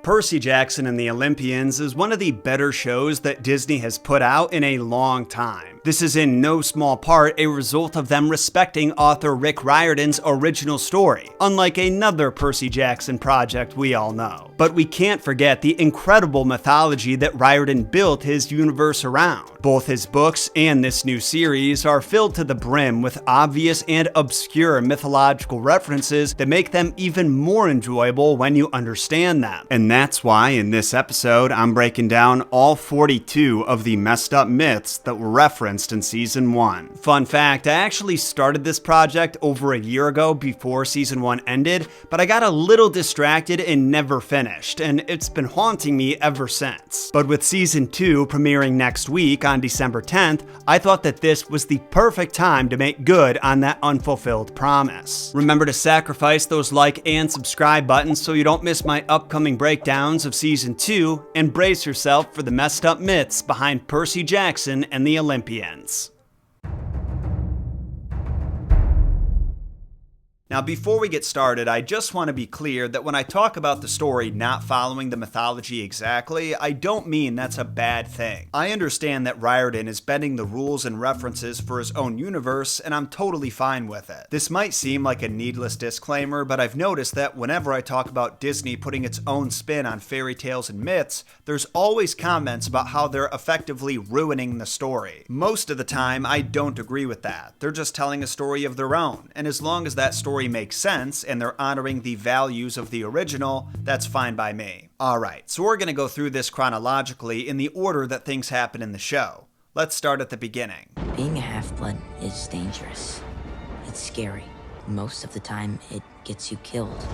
Percy Jackson and the Olympians is one of the better shows that Disney has put out in a long time. This is in no small part a result of them respecting author Rick Riordan's original story, unlike another Percy Jackson project we all know. But we can't forget the incredible mythology that Riordan built his universe around. Both his books and this new series are filled to the brim with obvious and obscure mythological references that make them even more enjoyable when you understand them. And that's why in this episode I'm breaking down all 42 of the messed up myths that were referenced in season 1. Fun fact, I actually started this project over a year ago before season 1 ended, but I got a little distracted and never finished, and it's been haunting me ever since. But with season 2 premiering next week on December 10th, I thought that this was the perfect time to make good on that unfulfilled promise. Remember to sacrifice those like and subscribe buttons so you don't miss my upcoming breakdowns of season 2, and brace yourself for the messed up myths behind Percy Jackson and the Olympians. Now, before we get started, I just want to be clear that when I talk about the story not following the mythology exactly, I don't mean that's a bad thing. I understand that Riordan is bending the rules and references for his own universe, and I'm totally fine with it. This might seem like a needless disclaimer, but I've noticed that whenever I talk about Disney putting its own spin on fairy tales and myths, there's always comments about how they're effectively ruining the story. Most of the time, I don't agree with that. They're just telling a story of their own, and as long as that story makes sense and they're honoring the values of the original, that's fine by me. Alright, so we're going to go through this chronologically in the order that things happen in the show. Let's start at the beginning. Being a half-blood is dangerous. It's scary. Most of the time, it gets you killed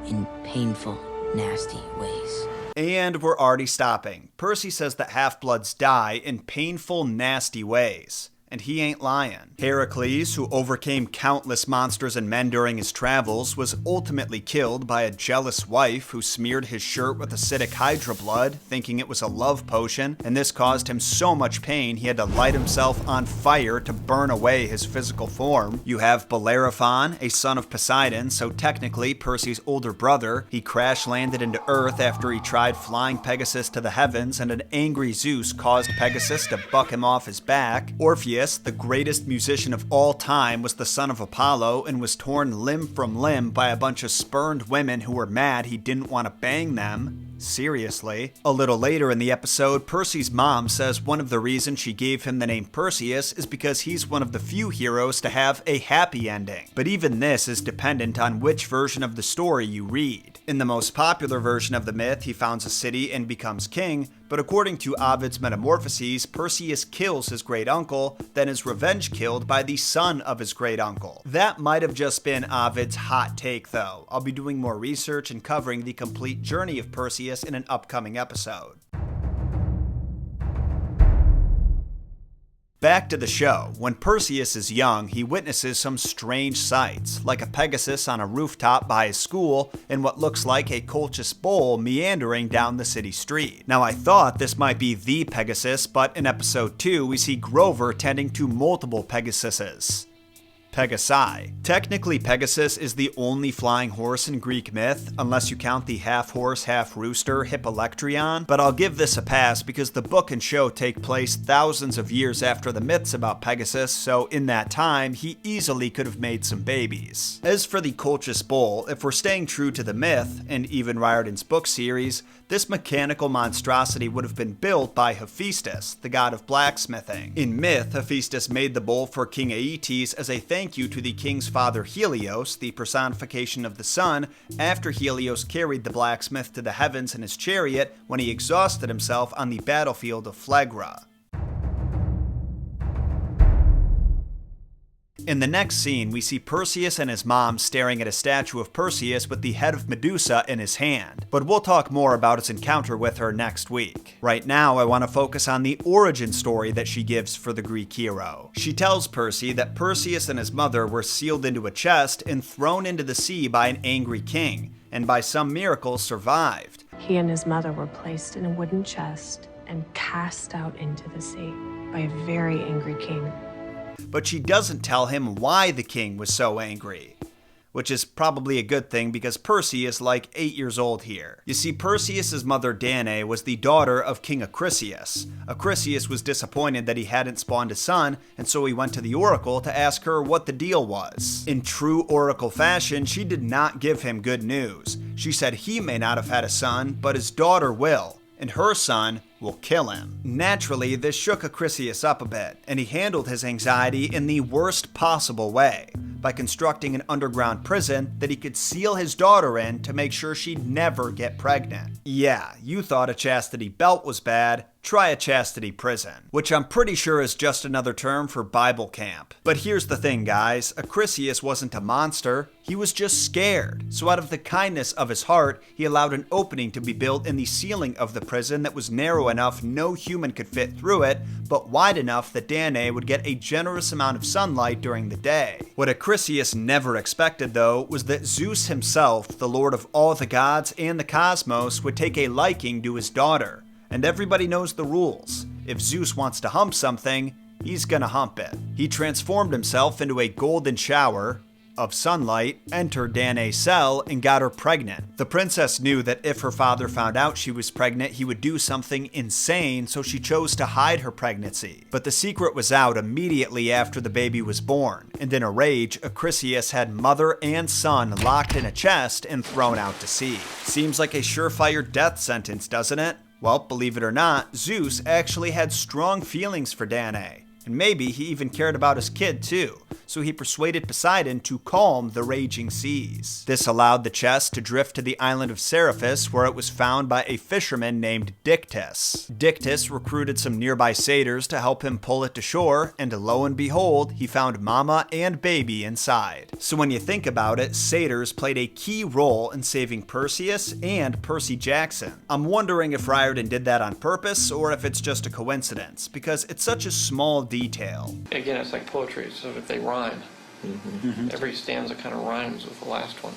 in painful, nasty ways. And we're already stopping. Percy says that half-bloods die in painful, nasty ways. And he ain't lying. Heracles, who overcame countless monsters and men during his travels, was ultimately killed by a jealous wife who smeared his shirt with acidic hydra blood, thinking it was a love potion, and this caused him so much pain he had to light himself on fire to burn away his physical form. You have Bellerophon, a son of Poseidon, so technically Percy's older brother. He crash-landed into Earth after he tried flying Pegasus to the heavens, and an angry Zeus caused Pegasus to buck him off his back. Orpheus, the greatest musician of all time, was the son of Apollo and was torn limb from limb by a bunch of spurned women who were mad he didn't want to bang them. Seriously. A little later in the episode, Percy's mom says one of the reasons she gave him the name Perseus is because he's one of the few heroes to have a happy ending. But even this is dependent on which version of the story you read. In the most popular version of the myth, he founds a city and becomes king, but according to Ovid's Metamorphoses, Perseus kills his great uncle, then is revenge killed by the son of his great uncle. That might have just been Ovid's hot take though. I'll be doing more research and covering the complete journey of Perseus in an upcoming episode. Back to the show. When Perseus is young, he witnesses some strange sights, like a Pegasus on a rooftop by his school and what looks like a Colchis bowl meandering down the city street. Now, I thought this might be the Pegasus, but in episode 2, we see Grover tending to multiple Pegasuses. Pegasi. Technically, Pegasus is the only flying horse in Greek myth, unless you count the half-horse, half-rooster Hippolectrion, but I'll give this a pass because the book and show take place thousands of years after the myths about Pegasus, so in that time, he easily could have made some babies. As for the Colchis bowl, if we're staying true to the myth, and even Riordan's book series, this mechanical monstrosity would have been built by Hephaestus, the god of blacksmithing. In myth, Hephaestus made the bowl for King Aeetes as a thank you to the king's father Helios, the personification of the sun, after Helios carried the blacksmith to the heavens in his chariot when he exhausted himself on the battlefield of Phlegra. In the next scene, we see Perseus and his mom staring at a statue of Perseus with the head of Medusa in his hand, but we'll talk more about his encounter with her next week. Right now, I want to focus on the origin story that she gives for the Greek hero. She tells Percy that Perseus and his mother were sealed into a chest and thrown into the sea by an angry king, and by some miracle survived. He and his mother were placed in a wooden chest and cast out into the sea by a very angry king. But she doesn't tell him why the king was so angry. which is probably a good thing because Percy is like 8 years old here. You see, Perseus' mother Danae was the daughter of King Acrisius. Acrisius was disappointed that he hadn't spawned a son, and so he went to the oracle to ask her what the deal was. In true oracle fashion, she did not give him good news. She said he may not have had a son, but his daughter will, and her son will kill him. Naturally, this shook Acrisius up a bit, and he handled his anxiety in the worst possible way, by constructing an underground prison that he could seal his daughter in to make sure she'd never get pregnant. Yeah, you thought a chastity belt was bad, try a chastity prison, which I'm pretty sure is just another term for Bible camp. But here's the thing, guys, Acrisius wasn't a monster, he was just scared. So out of the kindness of his heart, he allowed an opening to be built in the ceiling of the prison that was narrow enough no human could fit through it, but wide enough that Danae would get a generous amount of sunlight during the day. What Acrisius never expected, though, was that Zeus himself, the lord of all the gods and the cosmos, would take a liking to his daughter. And everybody knows the rules. If Zeus wants to hump something, he's gonna hump it. He transformed himself into a golden shower of sunlight, entered Danae's cell, and got her pregnant. The princess knew that if her father found out she was pregnant, he would do something insane, so she chose to hide her pregnancy. But the secret was out immediately after the baby was born, and in a rage, Acrisius had mother and son locked in a chest and thrown out to sea. Seems like a surefire death sentence, doesn't it? Well, believe it or not, Zeus actually had strong feelings for Danae, and maybe he even cared about his kid too, so he persuaded Poseidon to calm the raging seas. This allowed the chest to drift to the island of Seriphus, where it was found by a fisherman named Dictys. Dictys recruited some nearby satyrs to help him pull it to shore, and lo and behold, he found mama and baby inside. So when you think about it, satyrs played a key role in saving Perseus and Percy Jackson. I'm wondering if Riordan did that on purpose, or if it's just a coincidence, because it's such a small detail. Again, it's like poetry, so if they rhyme. Every stanza kind of rhymes with the last one.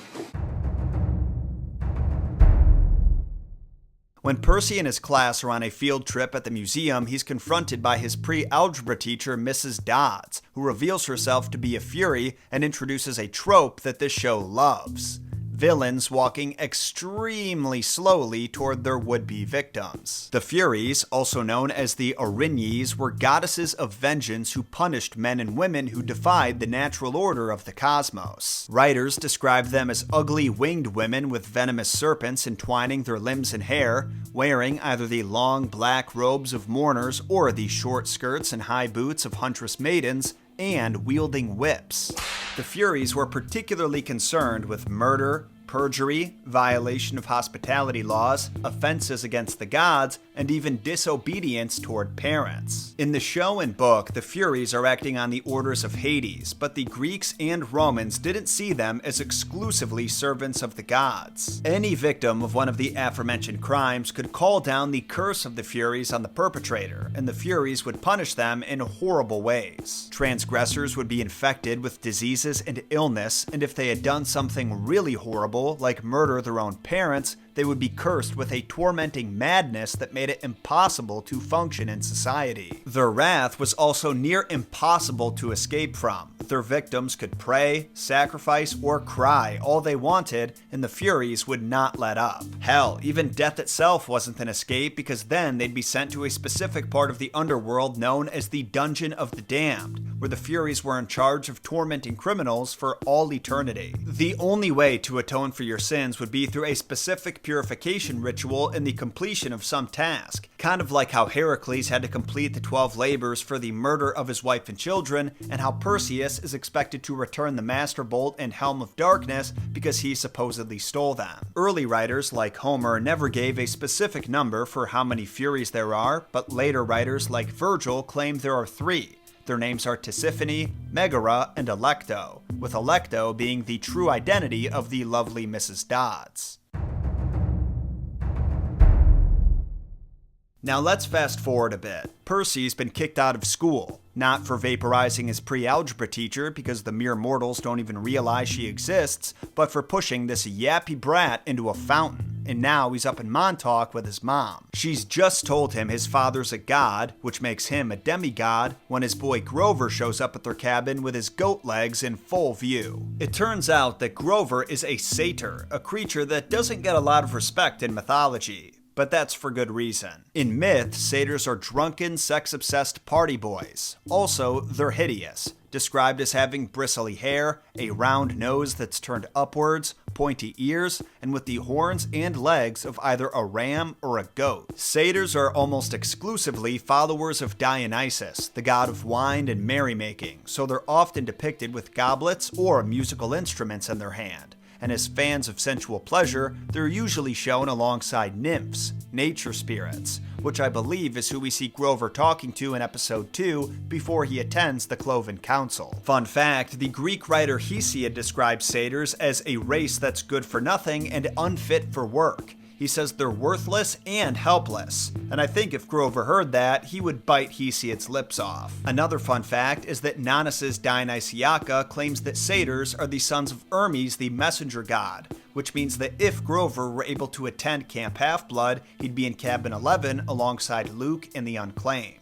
When Percy and his class are on a field trip at the museum, he's confronted by his pre-algebra teacher, Mrs. Dodds, who reveals herself to be a Fury and introduces a trope that this show loves: villains walking extremely slowly toward their would-be victims. The Furies, also known as the Erinyes, were goddesses of vengeance who punished men and women who defied the natural order of the cosmos. Writers describe them as ugly winged women with venomous serpents entwining their limbs and hair, wearing either the long black robes of mourners or the short skirts and high boots of huntress maidens, and wielding whips. The Furies were particularly concerned with murder, perjury, violation of hospitality laws, offenses against the gods, and even disobedience toward parents. In the show and book, the Furies are acting on the orders of Hades, but the Greeks and Romans didn't see them as exclusively servants of the gods. Any victim of one of the aforementioned crimes could call down the curse of the Furies on the perpetrator, and the Furies would punish them in horrible ways. Transgressors would be infected with diseases and illness, and if they had done something really horrible, like murder their own parents, they would be cursed with a tormenting madness that made it impossible to function in society. Their wrath was also near impossible to escape from. Their victims could pray, sacrifice, or cry all they wanted, and the Furies would not let up. Hell, even death itself wasn't an escape, because then they'd be sent to a specific part of the underworld known as the Dungeon of the Damned, where the Furies were in charge of tormenting criminals for all eternity. The only way to atone for your sins would be through a specific purification ritual and the completion of some task, kind of like how Heracles had to complete the 12 labors for the murder of his wife and children, and how Perseus is expected to return the Master Bolt and Helm of Darkness because he supposedly stole them. Early writers like Homer never gave a specific number for how many Furies there are, but later writers like Virgil claim there are 3. Their names are Tisiphone, Megara, and Alecto, with Alecto being the true identity of the lovely Mrs. Dodds. Now let's fast forward a bit. Percy's been kicked out of school, not for vaporizing his pre-algebra teacher because the mere mortals don't even realize she exists, but for pushing this yappy brat into a fountain. and now he's up in Montauk with his mom. She's just told him his father's a god, which makes him a demigod, when his boy Grover shows up at their cabin with his goat legs in full view. It turns out that Grover is a satyr, a creature that doesn't get a lot of respect in mythology. But that's for good reason. In myth, satyrs are drunken, sex-obsessed party boys. Also, they're hideous, described as having bristly hair, a round nose that's turned upwards, pointy ears, and with the horns and legs of either a ram or a goat. Satyrs are almost exclusively followers of Dionysus, the god of wine and merrymaking, so they're often depicted with goblets or musical instruments in their hand. And as fans of sensual pleasure, they're usually shown alongside nymphs, nature spirits, which I believe is who we see Grover talking to in episode 2 before he attends the Cloven Council. Fun fact, the Greek writer Hesiod describes satyrs as a race that's good for nothing and unfit for work. He says they're worthless and helpless, and I think if Grover heard that, he would bite Hesiod's lips off. Another fun fact is that Nonnus's Dionysiaca claims that satyrs are the sons of Hermes, the messenger god, which means that if Grover were able to attend Camp Half-Blood, he'd be in Cabin 11 alongside Luke and the Unclaimed.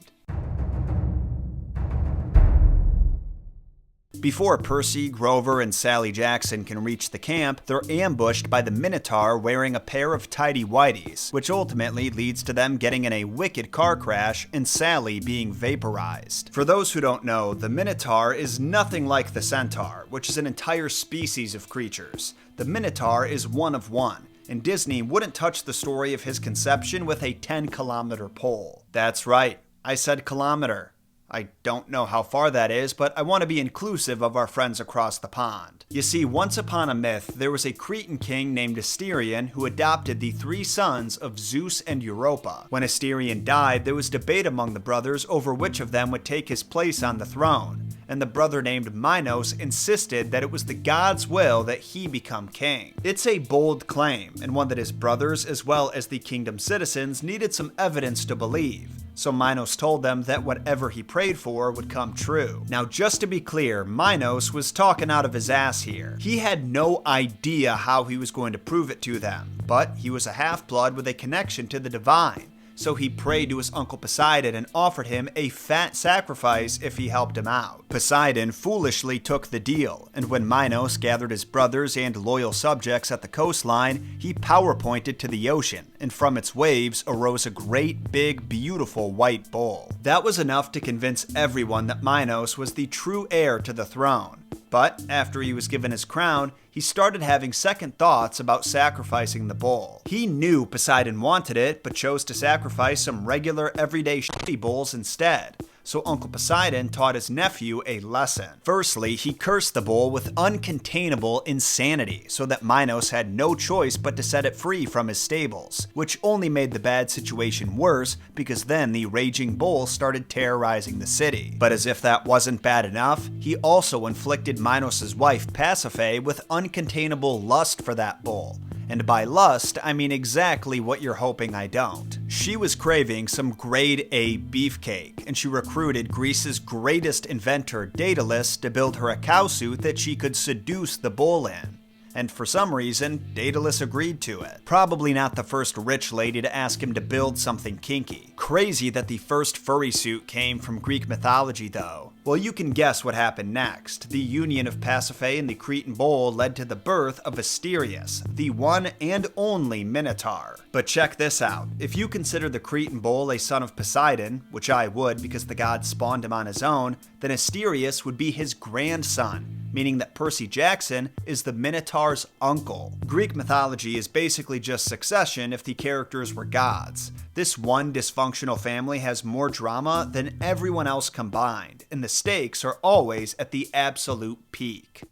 Before Percy, Grover, and Sally Jackson can reach the camp, they're ambushed by the Minotaur wearing a pair of tighty-whities, which ultimately leads to them getting in a wicked car crash and Sally being vaporized. For those who don't know, the Minotaur is nothing like the Centaur, which is an entire species of creatures. The Minotaur is one of one, and Disney wouldn't touch the story of his conception with a 10-kilometer pole. That's right, I said kilometer. I don't know how far that is, but I want to be inclusive of our friends across the pond. You see, once upon a myth, there was a Cretan king named Asterion who adopted the 3 sons of Zeus and Europa. When Asterion died, there was debate among the brothers over which of them would take his place on the throne, and the brother named Minos insisted that it was the god's will that he become king. It's a bold claim, and one that his brothers, as well as the kingdom's citizens, needed some evidence to believe. So Minos told them that whatever he prayed for would come true. Now, just to be clear, Minos was talking out of his ass here. He had no idea how he was going to prove it to them, but he was a half-blood with a connection to the divine. So he prayed to his uncle Poseidon and offered him a fat sacrifice if he helped him out. Poseidon foolishly took the deal, and when Minos gathered his brothers and loyal subjects at the coastline, he power-pointed to the ocean, and from its waves arose a great, big, beautiful white bull. That was enough to convince everyone that Minos was the true heir to the throne. But after he was given his crown, he started having second thoughts about sacrificing the bull. He knew Poseidon wanted it, but chose to sacrifice some regular, everyday shitty bulls instead. So Uncle Poseidon taught his nephew a lesson. Firstly, he cursed the bull with uncontainable insanity, so that Minos had no choice but to set it free from his stables, which only made the bad situation worse, because then the raging bull started terrorizing the city. But as if that wasn't bad enough, he also inflicted Minos' wife Pasiphae with uncontainable lust for that bull. And by lust, I mean exactly what you're hoping I don't. She was craving some grade A beefcake, and she recruited Greece's greatest inventor, Daedalus, to build her a cowsuit that she could seduce the bull in. And for some reason, Daedalus agreed to it. Probably not the first rich lady to ask him to build something kinky. Crazy that the first furry suit came from Greek mythology, though. Well, you can guess what happened next. The union of Pasiphae and the Cretan bull led to the birth of Asterius, the one and only Minotaur. But check this out. If you consider the Cretan bull a son of Poseidon, which I would because the god spawned him on his own, then Asterius would be his grandson, meaning that Percy Jackson is the Minotaur's uncle. Greek mythology is basically just succession if the characters were gods. This one dysfunctional family has more drama than everyone else combined, and the stakes are always at the absolute peak.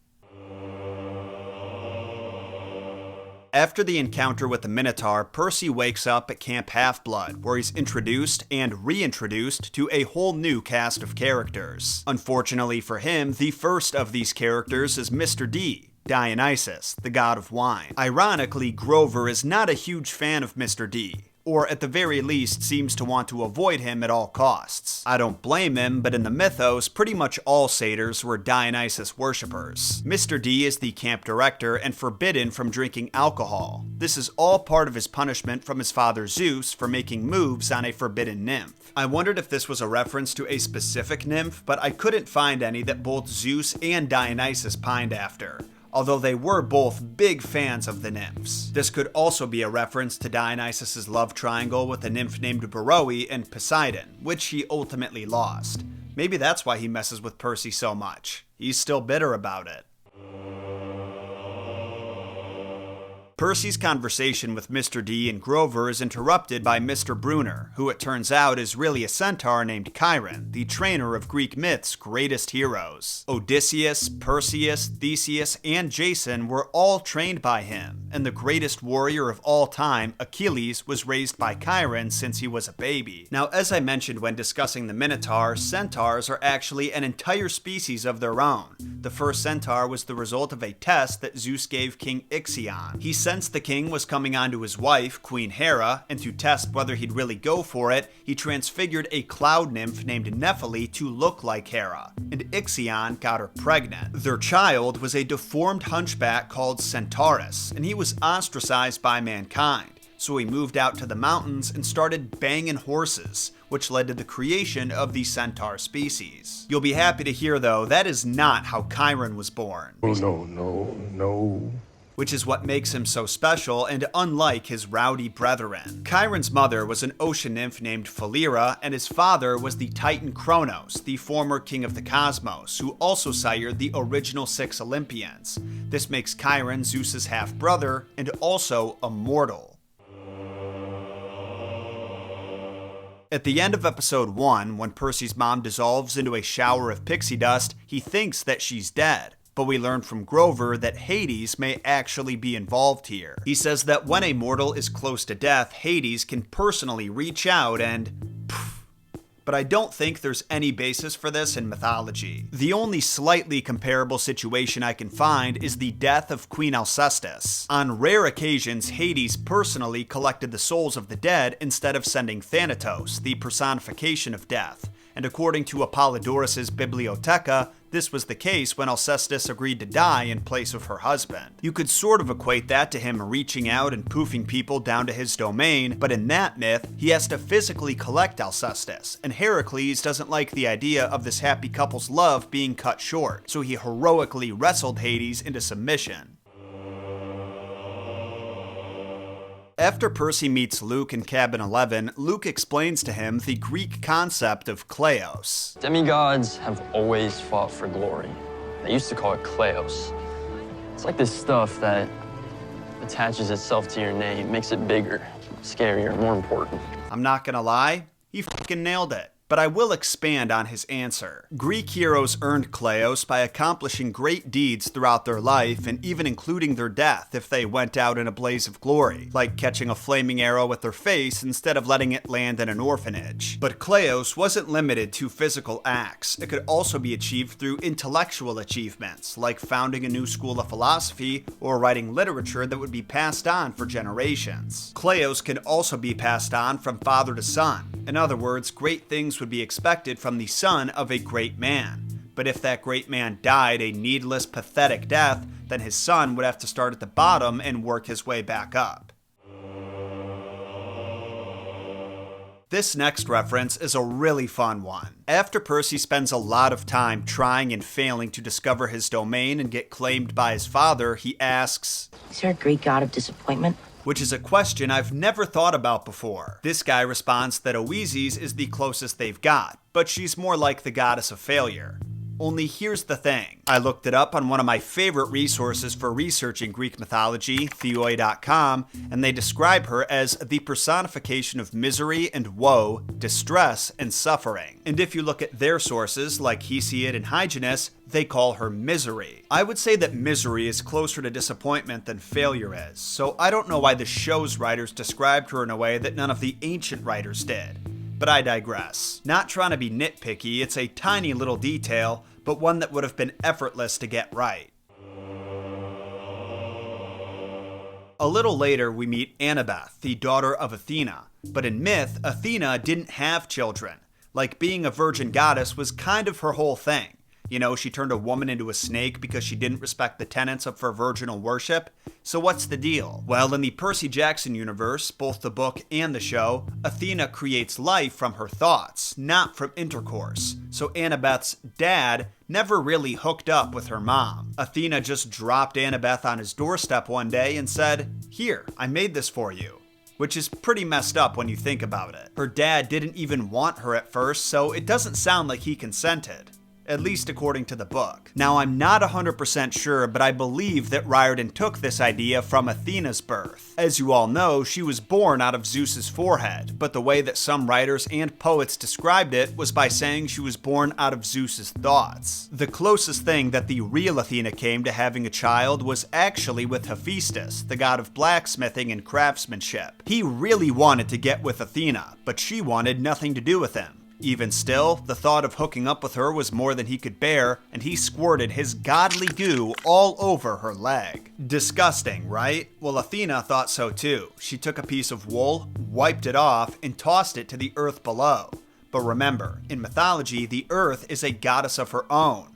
After the encounter with the Minotaur, Percy wakes up at Camp Half-Blood, where he's introduced and reintroduced to a whole new cast of characters. Unfortunately for him, the first of these characters is Mr. D, Dionysus, the god of wine. Ironically, Grover is not a huge fan of Mr. D, or at the very least seems to want to avoid him at all costs. I don't blame him, but in the mythos, pretty much all satyrs were Dionysus worshippers. Mr. D is the camp director and forbidden from drinking alcohol. This is all part of his punishment from his father Zeus for making moves on a forbidden nymph. I wondered if this was a reference to a specific nymph, but I couldn't find any that both Zeus and Dionysus pined after, although they were both big fans of the nymphs. This could also be a reference to Dionysus' love triangle with a nymph named Beroe and Poseidon, which he ultimately lost. Maybe that's why he messes with Percy so much. He's still bitter about it. Percy's conversation with Mr. D and Grover is interrupted by Mr. Brunner, who it turns out is really a centaur named Chiron, the trainer of Greek myth's greatest heroes. Odysseus, Perseus, Theseus, and Jason were all trained by him, and the greatest warrior of all time, Achilles, was raised by Chiron since he was a baby. Now, as I mentioned when discussing the Minotaur, centaurs are actually an entire species of their own. The first centaur was the result of a test that Zeus gave King Ixion. He sensed the king was coming on to his wife, Queen Hera, and to test whether he'd really go for it, he transfigured a cloud nymph named Nephele to look like Hera, and Ixion got her pregnant. Their child was a deformed hunchback called Centaurus, and he was ostracized by mankind, so he moved out to the mountains and started banging horses, which led to the creation of the centaur species. You'll be happy to hear, though, that is not how Chiron was born. Oh, no. Which is what makes him so special and unlike his rowdy brethren. Chiron's mother was an ocean nymph named Philyra, and his father was the Titan Kronos, the former king of the cosmos, who also sired the original 6 Olympians. This makes Chiron Zeus's half-brother and also immortal. At the end of episode 1, when Percy's mom dissolves into a shower of pixie dust, he thinks that she's dead. But we learn from Grover that Hades may actually be involved here. He says that when a mortal is close to death, Hades can personally reach out and but I don't think there's any basis for this in mythology. The only slightly comparable situation I can find is the death of Queen Alcestis. On rare occasions, Hades personally collected the souls of the dead instead of sending Thanatos, the personification of death. And according to Apollodorus' Bibliotheca, this was the case when Alcestis agreed to die in place of her husband. You could sort of equate that to him reaching out and poofing people down to his domain, but in that myth, he has to physically collect Alcestis, and Heracles doesn't like the idea of this happy couple's love being cut short, so he heroically wrestled Hades into submission. After Percy meets Luke in Cabin 11, Luke explains to him the Greek concept of Kleos. Demigods have always fought for glory. They used to call it Kleos. It's like this stuff that attaches itself to your name, makes it bigger, scarier, more important. I'm not gonna lie, he fucking nailed it. But I will expand on his answer. Greek heroes earned Kleos by accomplishing great deeds throughout their life, and even including their death if they went out in a blaze of glory, like catching a flaming arrow with their face instead of letting it land in an orphanage. But Kleos wasn't limited to physical acts. It could also be achieved through intellectual achievements, like founding a new school of philosophy or writing literature that would be passed on for generations. Kleos can also be passed on from father to son. In other words, great things would be expected from the son of a great man. But if that great man died a needless, pathetic death, then his son would have to start at the bottom and work his way back up. This next reference is a really fun one. After Percy spends a lot of time trying and failing to discover his domain and get claimed by his father, he asks, Is there a Greek god of disappointment? Which is a question I've never thought about before. This guy responds that Oesis is the closest they've got, but she's more like the goddess of failure. Only here's the thing. I looked it up on one of my favorite resources for researching Greek mythology, theoi.com, and they describe her as the personification of misery and woe, distress and suffering. And if you look at their sources, like Hesiod and Hyginus, they call her misery. I would say that misery is closer to disappointment than failure is, so I don't know why the show's writers described her in a way that none of the ancient writers did. But I digress. Not trying to be nitpicky, it's a tiny little detail, but one that would have been effortless to get right. A little later, we meet Annabeth, the daughter of Athena. But in myth, Athena didn't have children. Like, being a virgin goddess was kind of her whole thing. You know, she turned a woman into a snake because she didn't respect the tenets of her virginal worship. So what's the deal? Well, in the Percy Jackson universe, both the book and the show, Athena creates life from her thoughts, not from intercourse. So Annabeth's dad never really hooked up with her mom. Athena just dropped Annabeth on his doorstep one day and said, "Here, I made this for you." Which is pretty messed up when you think about it. Her dad didn't even want her at first, so it doesn't sound like he consented. At least according to the book. Now, I'm not 100% sure, but I believe that Riordan took this idea from Athena's birth. As you all know, she was born out of Zeus's forehead, but the way that some writers and poets described it was by saying she was born out of Zeus's thoughts. The closest thing that the real Athena came to having a child was actually with Hephaestus, the god of blacksmithing and craftsmanship. He really wanted to get with Athena, but she wanted nothing to do with him. Even still, the thought of hooking up with her was more than he could bear, and he squirted his godly goo all over her leg. Disgusting, right? Well, Athena thought so too. She took a piece of wool, wiped it off, and tossed it to the earth below. But remember, in mythology, the earth is a goddess of her own,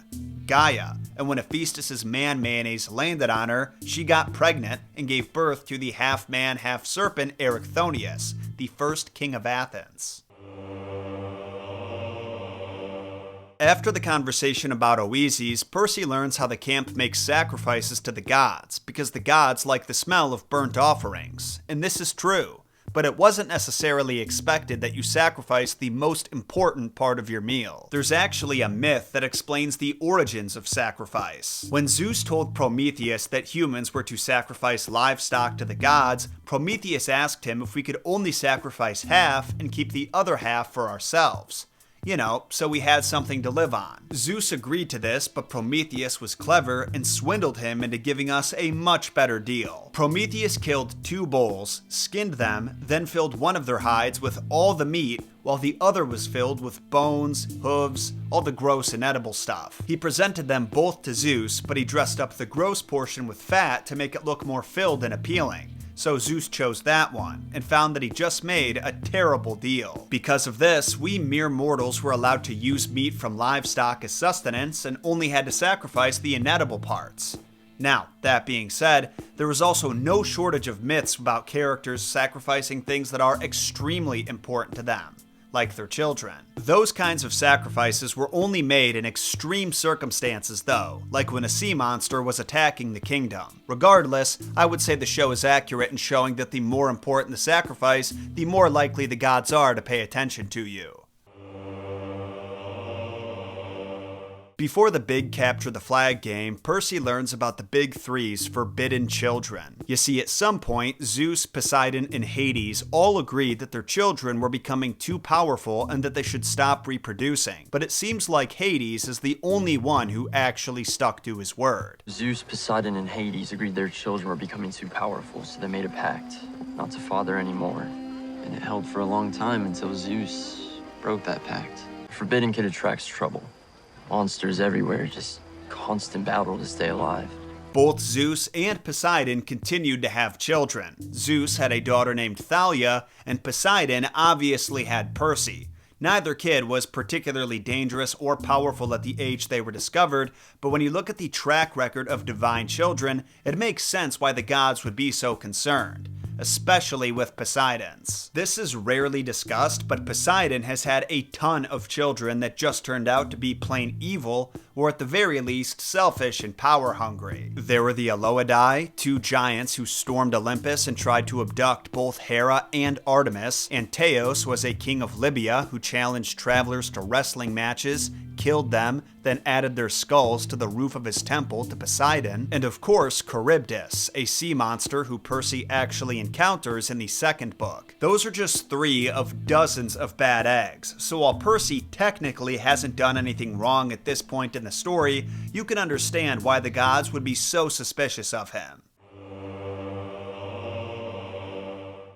Gaia, and when Hephaestus' man mayonnaise landed on her, she got pregnant and gave birth to the half-man, half-serpent Erichthonius, the first king of Athens. After the conversation about Oases, Percy learns how the camp makes sacrifices to the gods, because the gods like the smell of burnt offerings. And this is true, but it wasn't necessarily expected that you sacrifice the most important part of your meal. There's actually a myth that explains the origins of sacrifice. When Zeus told Prometheus that humans were to sacrifice livestock to the gods, Prometheus asked him if we could only sacrifice half and keep the other half for ourselves. You know, so we had something to live on. Zeus agreed to this, but Prometheus was clever and swindled him into giving us a much better deal. Prometheus killed 2 bulls, skinned them, then filled one of their hides with all the meat, while the other was filled with bones, hooves, all the gross and edible stuff. He presented them both to Zeus, but he dressed up the gross portion with fat to make it look more filled and appealing. So Zeus chose that one, and found that he just made a terrible deal. Because of this, we mere mortals were allowed to use meat from livestock as sustenance, and only had to sacrifice the inedible parts. Now, that being said, there was also no shortage of myths about characters sacrificing things that are extremely important to them, like their children. Those kinds of sacrifices were only made in extreme circumstances though, like when a sea monster was attacking the kingdom. Regardless, I would say the show is accurate in showing that the more important the sacrifice, the more likely the gods are to pay attention to you. Before the big capture the flag game, Percy learns about the big three's forbidden children. You see, at some point, Zeus, Poseidon, and Hades all agreed that their children were becoming too powerful and that they should stop reproducing. But it seems like Hades is the only one who actually stuck to his word. Zeus, Poseidon, and Hades agreed their children were becoming too powerful, so they made a pact not to father anymore. And it held for a long time until Zeus broke that pact. A forbidden kid attracts trouble. Monsters everywhere, just constant battle to stay alive. Both Zeus and Poseidon continued to have children. Zeus had a daughter named Thalia, and Poseidon obviously had Percy. Neither kid was particularly dangerous or powerful at the age they were discovered, but when you look at the track record of divine children, it makes sense why the gods would be so concerned. Especially with Poseidon's. This is rarely discussed, but Poseidon has had a ton of children that just turned out to be plain evil, or at the very least, selfish and power-hungry. There were the Aloidae, 2 giants who stormed Olympus and tried to abduct both Hera and Artemis. Antaeus was a king of Libya who challenged travelers to wrestling matches, killed them, then added their skulls to the roof of his temple to Poseidon. And of course, Charybdis, a sea monster who Percy actually encounters in the second book. Those are just 3 of dozens of bad eggs, so while Percy technically hasn't done anything wrong at this point in the story, you can understand why the gods would be so suspicious of him.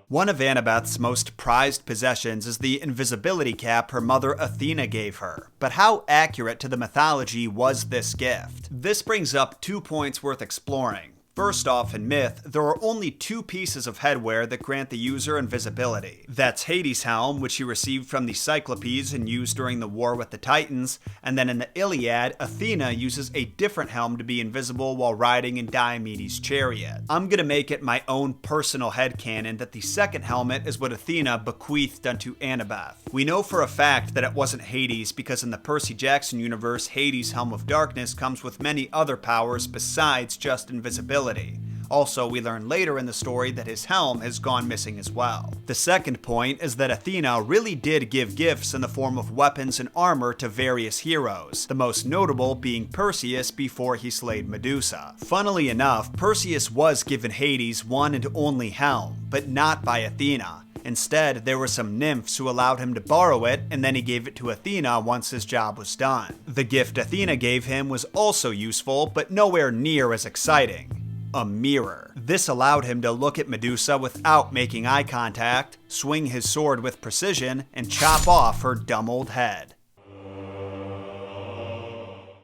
One of Annabeth's most prized possessions is the invisibility cap her mother Athena gave her. But how accurate to the mythology was this gift? This brings up 2 points worth exploring. First off, in myth, there are only 2 pieces of headwear that grant the user invisibility. That's Hades' helm, which he received from the Cyclopes and used during the war with the Titans, and then in the Iliad, Athena uses a different helm to be invisible while riding in Diomedes' chariot. I'm gonna make it my own personal headcanon that the second helmet is what Athena bequeathed unto Annabeth. We know for a fact that it wasn't Hades because in the Percy Jackson universe, Hades' Helm of Darkness comes with many other powers besides just invisibility. Also, we learn later in the story that his helm has gone missing as well. The second point is that Athena really did give gifts in the form of weapons and armor to various heroes, the most notable being Perseus before he slayed Medusa. Funnily enough, Perseus was given Hades' one and only helm, but not by Athena. Instead, there were some nymphs who allowed him to borrow it, and then he gave it to Athena once his job was done. The gift Athena gave him was also useful, but nowhere near as exciting. A mirror. This allowed him to look at Medusa without making eye contact, swing his sword with precision, and chop off her dumb old head.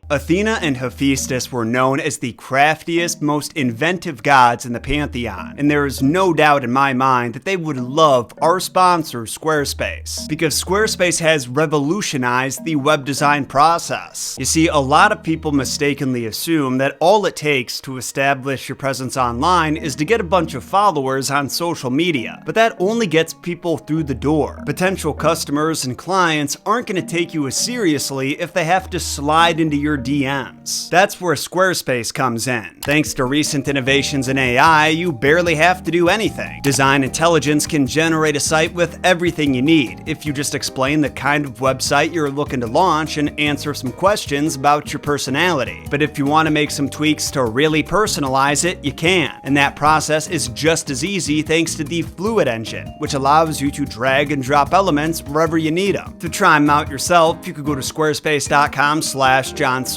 Athena and Hephaestus were known as the craftiest, most inventive gods in the pantheon, and there is no doubt in my mind that they would love our sponsor, Squarespace, because Squarespace has revolutionized the web design process. You see, a lot of people mistakenly assume that all it takes to establish your presence online is to get a bunch of followers on social media, but that only gets people through the door. Potential customers and clients aren't going to take you as seriously if they have to slide into your DMs. That's where Squarespace comes in. Thanks to recent innovations in AI, you barely have to do anything. Design Intelligence can generate a site with everything you need if you just explain the kind of website you're looking to launch and answer some questions about your personality. But if you want to make some tweaks to really personalize it, you can. And that process is just as easy thanks to the Fluid engine, which allows you to drag and drop elements wherever you need them. To try them out yourself, you could go to squarespace.com/JohnSolo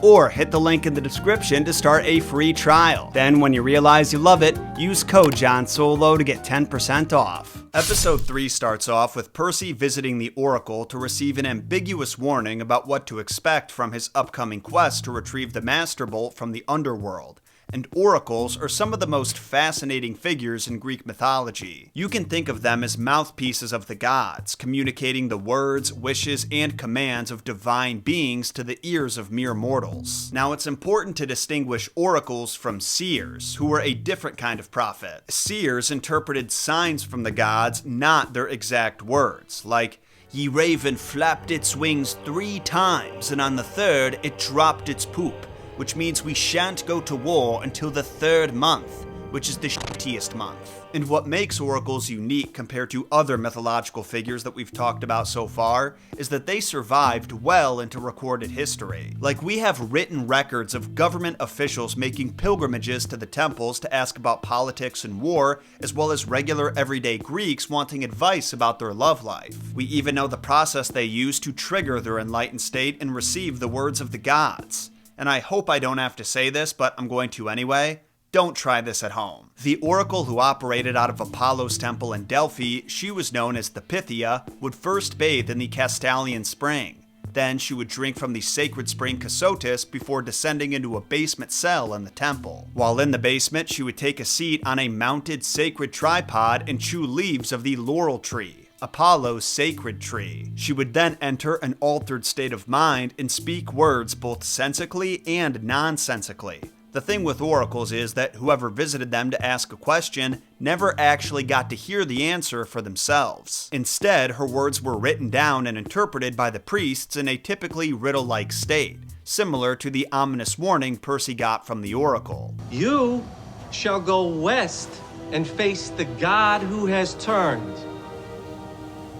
or hit the link in the description to start a free trial. Then when you realize you love it, use code JohnSolo to get 10% off. Episode 3 starts off with Percy visiting the Oracle to receive an ambiguous warning about what to expect from his upcoming quest to retrieve the Master Bolt from the Underworld. And oracles are some of the most fascinating figures in Greek mythology. You can think of them as mouthpieces of the gods, communicating the words, wishes, and commands of divine beings to the ears of mere mortals. Now, it's important to distinguish oracles from seers, who were a different kind of prophet. Seers interpreted signs from the gods, not their exact words, like, "Ye raven flapped its wings 3 times, and on the 3rd it dropped its poop," which means we shan't go to war until the 3rd month, which is the shittiest month. And what makes oracles unique compared to other mythological figures that we've talked about so far is that they survived well into recorded history. Like, we have written records of government officials making pilgrimages to the temples to ask about politics and war, as well as regular everyday Greeks wanting advice about their love life. We even know the process they used to trigger their enlightened state and receive the words of the gods. And I hope I don't have to say this, but I'm going to anyway. Don't try this at home. The oracle who operated out of Apollo's temple in Delphi, she was known as the Pythia, would first bathe in the Castalian spring. Then she would drink from the sacred spring Chrysotis before descending into a basement cell in the temple. While in the basement, she would take a seat on a mounted sacred tripod and chew leaves of the laurel tree, Apollo's sacred tree. She would then enter an altered state of mind and speak words both sensically and nonsensically. The thing with oracles is that whoever visited them to ask a question never actually got to hear the answer for themselves. Instead, her words were written down and interpreted by the priests in a typically riddle-like state, similar to the ominous warning Percy got from the oracle. You shall go west and face the god who has turned.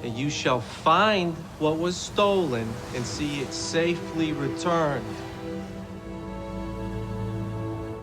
And you shall find what was stolen and see it safely returned.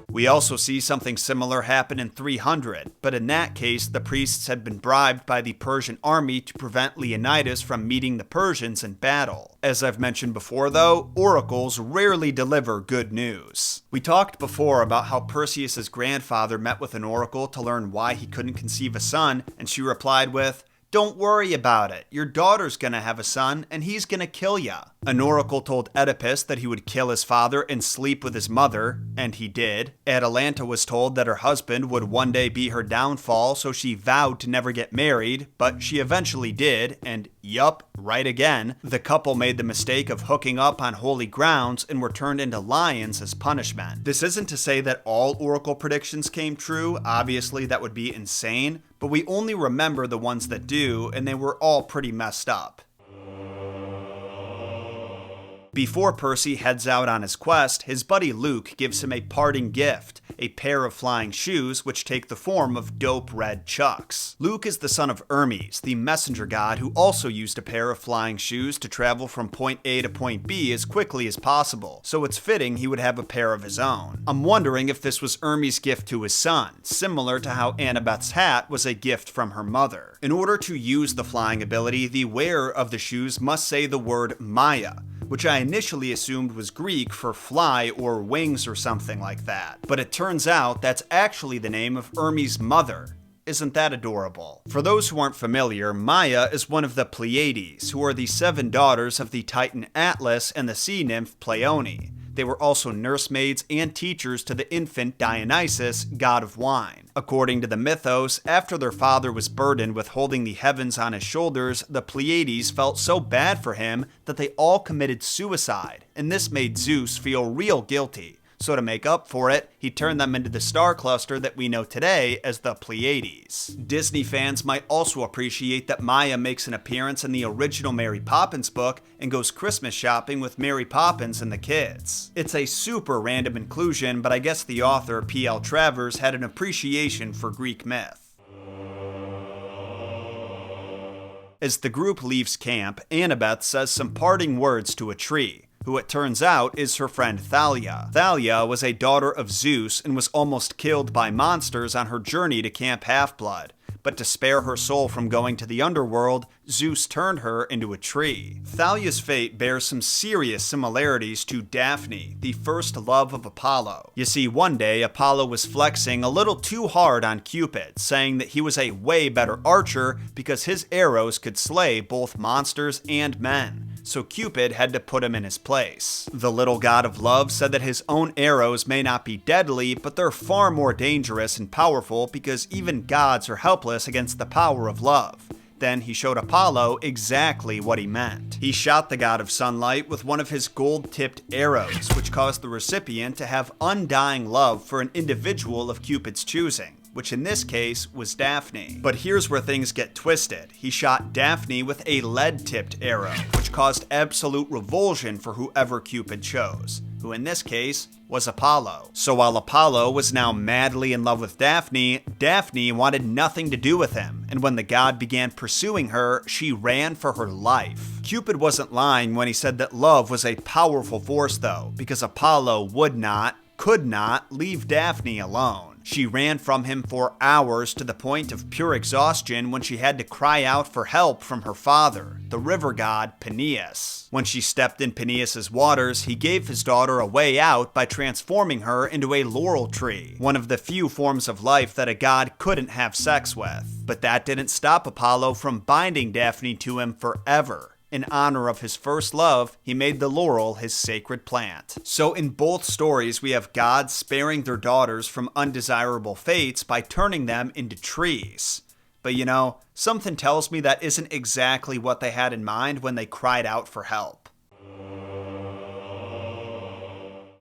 We also see something similar happen in 300, but in that case, the priests had been bribed by the Persian army to prevent Leonidas from meeting the Persians in battle. As I've mentioned before though, oracles rarely deliver good news. We talked before about how Perseus' grandfather met with an oracle to learn why he couldn't conceive a son, and she replied with, Don't worry about it. Your daughter's gonna have a son, and he's gonna kill ya. An oracle told Oedipus that he would kill his father and sleep with his mother, and he did. Atalanta was told that her husband would one day be her downfall, so she vowed to never get married, but she eventually did, and yup, right again. The couple made the mistake of hooking up on holy grounds and were turned into lions as punishment. This isn't to say that all oracle predictions came true, obviously that would be insane, but we only remember the ones that do, and they were all pretty messed up. Before Percy heads out on his quest, his buddy Luke gives him a parting gift, a pair of flying shoes which take the form of dope red chucks. Luke is the son of Hermes, the messenger god who also used a pair of flying shoes to travel from point A to point B as quickly as possible, so it's fitting he would have a pair of his own. I'm wondering if this was Hermes' gift to his son, similar to how Annabeth's hat was a gift from her mother. In order to use the flying ability, the wearer of the shoes must say the word Maya, which I initially assumed was Greek for fly or wings or something like that. But it turns out that's actually the name of Hermes' mother. Isn't that adorable? For those who aren't familiar, Maya is one of the Pleiades, who are the 7 daughters of the Titan Atlas and the sea nymph Pleione. They were also nursemaids and teachers to the infant Dionysus, god of wine. According to the mythos, after their father was burdened with holding the heavens on his shoulders, the Pleiades felt so bad for him that they all committed suicide, and this made Zeus feel real guilty. So to make up for it, he turned them into the star cluster that we know today as the Pleiades. Disney fans might also appreciate that Maya makes an appearance in the original Mary Poppins book and goes Christmas shopping with Mary Poppins and the kids. It's a super random inclusion, but I guess the author, P.L. Travers, had an appreciation for Greek myth. As the group leaves camp, Annabeth says some parting words to a tree, who it turns out is her friend Thalia. Thalia was a daughter of Zeus and was almost killed by monsters on her journey to Camp Half-Blood. But to spare her soul from going to the Underworld, Zeus turned her into a tree. Thalia's fate bears some serious similarities to Daphne, the first love of Apollo. You see, one day Apollo was flexing a little too hard on Cupid, saying that he was a way better archer because his arrows could slay both monsters and men. So Cupid had to put him in his place. The little god of love said that his own arrows may not be deadly, but they're far more dangerous and powerful because even gods are helpless against the power of love. Then he showed Apollo exactly what he meant. He shot the god of sunlight with one of his gold-tipped arrows, which caused the recipient to have undying love for an individual of Cupid's choosing, which in this case was Daphne. But here's where things get twisted. He shot Daphne with a lead-tipped arrow, which caused absolute revulsion for whoever Cupid chose, who in this case was Apollo. So while Apollo was now madly in love with Daphne, Daphne wanted nothing to do with him, and when the god began pursuing her, she ran for her life. Cupid wasn't lying when he said that love was a powerful force though, because Apollo could not leave Daphne alone. She ran from him for hours to the point of pure exhaustion when she had to cry out for help from her father, the river god Peneus. When she stepped in Peneus's waters, he gave his daughter a way out by transforming her into a laurel tree, one of the few forms of life that a god couldn't have sex with. But that didn't stop Apollo from binding Daphne to him forever. In honor of his first love, he made the laurel his sacred plant. So in both stories, we have gods sparing their daughters from undesirable fates by turning them into trees. But you know, something tells me that isn't exactly what they had in mind when they cried out for help.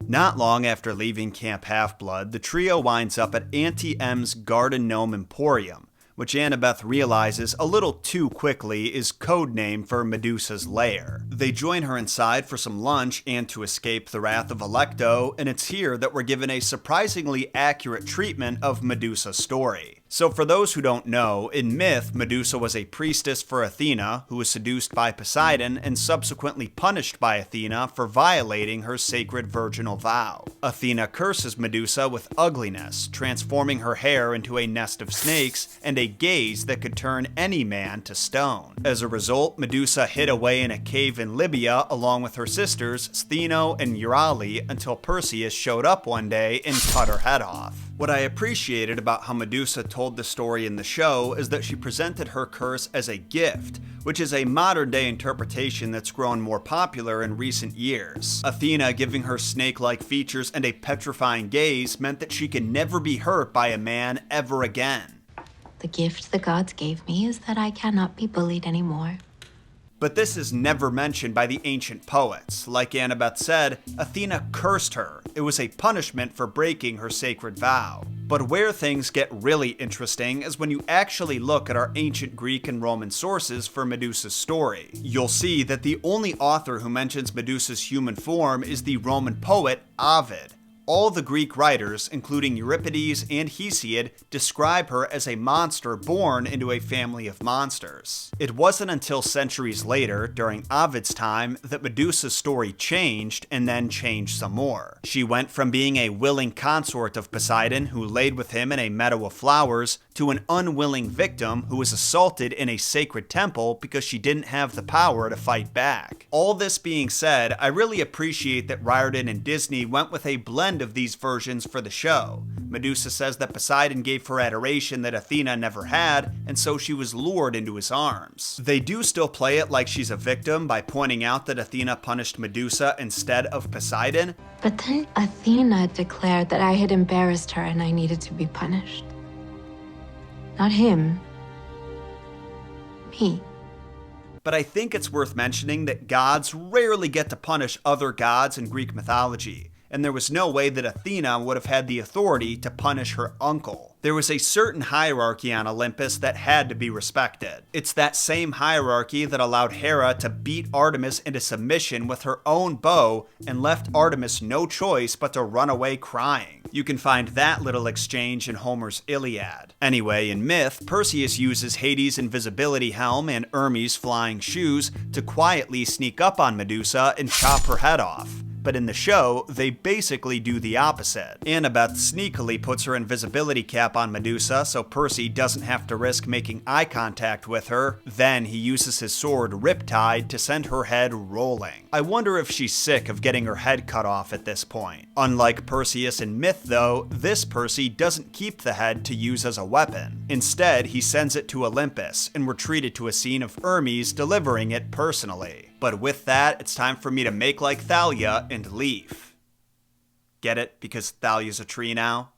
Not long after leaving Camp Half-Blood, the trio winds up at Auntie M's Garden Gnome Emporium, which Annabeth realizes a little too quickly is code name for Medusa's lair. They join her inside for some lunch and to escape the wrath of Alecto, and it's here that we're given a surprisingly accurate treatment of Medusa's story. So for those who don't know, in myth, Medusa was a priestess for Athena who was seduced by Poseidon and subsequently punished by Athena for violating her sacred virginal vow. Athena curses Medusa with ugliness, transforming her hair into a nest of snakes and a gaze that could turn any man to stone. As a result, Medusa hid away in a cave in Libya along with her sisters Stheno and Euryale until Perseus showed up one day and cut her head off. What I appreciated about how Medusa told told the story in the show is that she presented her curse as a gift, which is a modern-day interpretation that's grown more popular in recent years. Athena giving her snake-like features and a petrifying gaze meant that she could never be hurt by a man ever again. The gift the gods gave me is that I cannot be bullied anymore. But this is never mentioned by the ancient poets. Like Annabeth said, Athena cursed her. It was a punishment for breaking her sacred vow. But where things get really interesting is when you actually look at our ancient Greek and Roman sources for Medusa's story. You'll see that the only author who mentions Medusa's human form is the Roman poet Ovid. All the Greek writers, including Euripides and Hesiod, describe her as a monster born into a family of monsters. It wasn't until centuries later, during Ovid's time, that Medusa's story changed and then changed some more. She went from being a willing consort of Poseidon who laid with him in a meadow of flowers to an unwilling victim who was assaulted in a sacred temple because she didn't have the power to fight back. All this being said, I really appreciate that Riordan and Disney went with a blend of these versions for the show. Medusa says that Poseidon gave her adoration that Athena never had, and so she was lured into his arms. They do still play it like she's a victim by pointing out that Athena punished Medusa instead of Poseidon. But then Athena declared that I had embarrassed her and I needed to be punished. Not him. Me. But I think it's worth mentioning that gods rarely get to punish other gods in Greek mythology, and there was no way that Athena would have had the authority to punish her uncle. There was a certain hierarchy on Olympus that had to be respected. It's that same hierarchy that allowed Hera to beat Artemis into submission with her own bow and left Artemis no choice but to run away crying. You can find that little exchange in Homer's Iliad. Anyway, in myth, Perseus uses Hades' invisibility helm and Hermes' flying shoes to quietly sneak up on Medusa and chop her head off. But in the show, they basically do the opposite. Annabeth sneakily puts her invisibility cap on Medusa so Percy doesn't have to risk making eye contact with her. Then he uses his sword Riptide to send her head rolling. I wonder if she's sick of getting her head cut off at this point. Unlike Perseus in myth though, this Percy doesn't keep the head to use as a weapon. Instead, he sends it to Olympus, and we're treated to a scene of Hermes delivering it personally. But with that, it's time for me to make like Thalia and leave. Get it? Because Thalia's a tree now?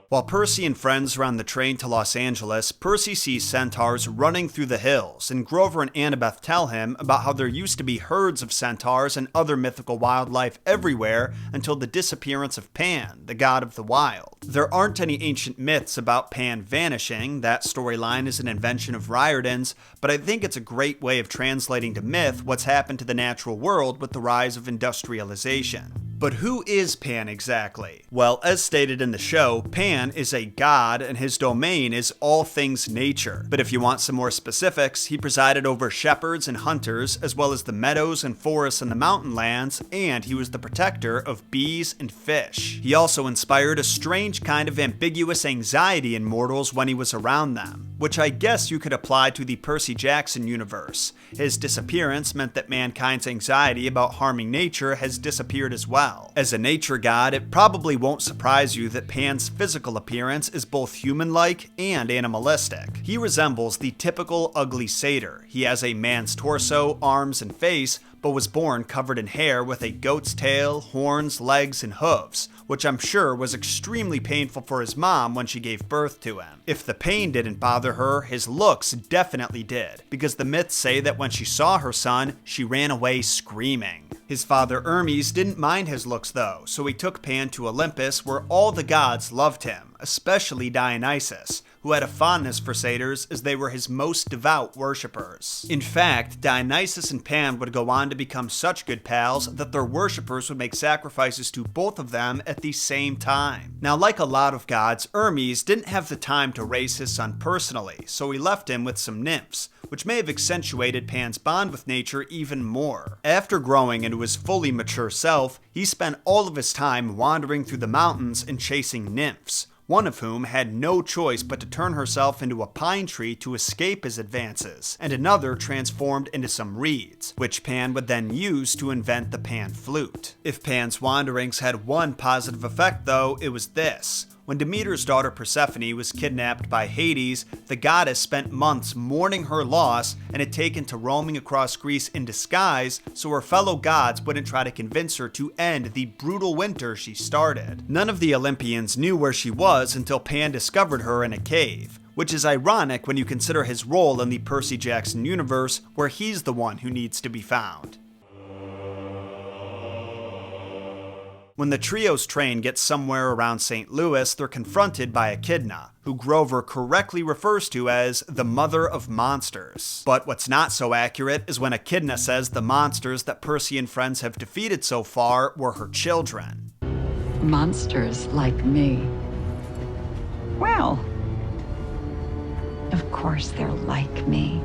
While Percy and friends are on the train to Los Angeles, Percy sees centaurs running through the hills, and Grover and Annabeth tell him about how there used to be herds of centaurs and other mythical wildlife everywhere until the disappearance of Pan, the god of the wild. There aren't any ancient myths about Pan vanishing. That storyline is an invention of Riordan's, but I think it's a great way of translating to myth what's happened to the natural world with the rise of industrialization. But who is Pan exactly? Well, as stated in the show, Pan is a god and his domain is all things nature. But if you want some more specifics, he presided over shepherds and hunters, as well as the meadows and forests and the mountain lands, and he was the protector of bees and fish. He also inspired a strange kind of ambiguous anxiety in mortals when he was around them, which I guess you could apply to the Percy Jackson universe. His disappearance meant that mankind's anxiety about harming nature has disappeared as well. As a nature god, it probably won't surprise you that Pan's physical appearance is both human-like and animalistic. He resembles the typical ugly satyr. He has a man's torso, arms, and face, but was born covered in hair with a goat's tail, horns, legs, and hooves, which I'm sure was extremely painful for his mom when she gave birth to him. If the pain didn't bother her, his looks definitely did, because the myths say that when she saw her son, she ran away screaming. His father Hermes didn't mind his looks though, so he took Pan to Olympus where all the gods loved him, especially Dionysus, who had a fondness for satyrs as they were his most devout worshippers. In fact, Dionysus and Pan would go on to become such good pals that their worshippers would make sacrifices to both of them at the same time. Now, like a lot of gods, Hermes didn't have the time to raise his son personally, so he left him with some nymphs, which may have accentuated Pan's bond with nature even more. After growing into his fully mature self, he spent all of his time wandering through the mountains and chasing nymphs, one of whom had no choice but to turn herself into a pine tree to escape his advances, and another transformed into some reeds, which Pan would then use to invent the pan flute. If Pan's wanderings had one positive effect though, it was this. When Demeter's daughter Persephone was kidnapped by Hades, the goddess spent months mourning her loss and had taken to roaming across Greece in disguise so her fellow gods wouldn't try to convince her to end the brutal winter she started. None of the Olympians knew where she was until Pan discovered her in a cave, which is ironic when you consider his role in the Percy Jackson universe, where he's the one who needs to be found. When the trio's train gets somewhere around St. Louis, they're confronted by Echidna, who Grover correctly refers to as the mother of monsters. But what's not so accurate is when Echidna says the monsters that Percy and friends have defeated so far were her children. Monsters like me. Well, of course they're like me.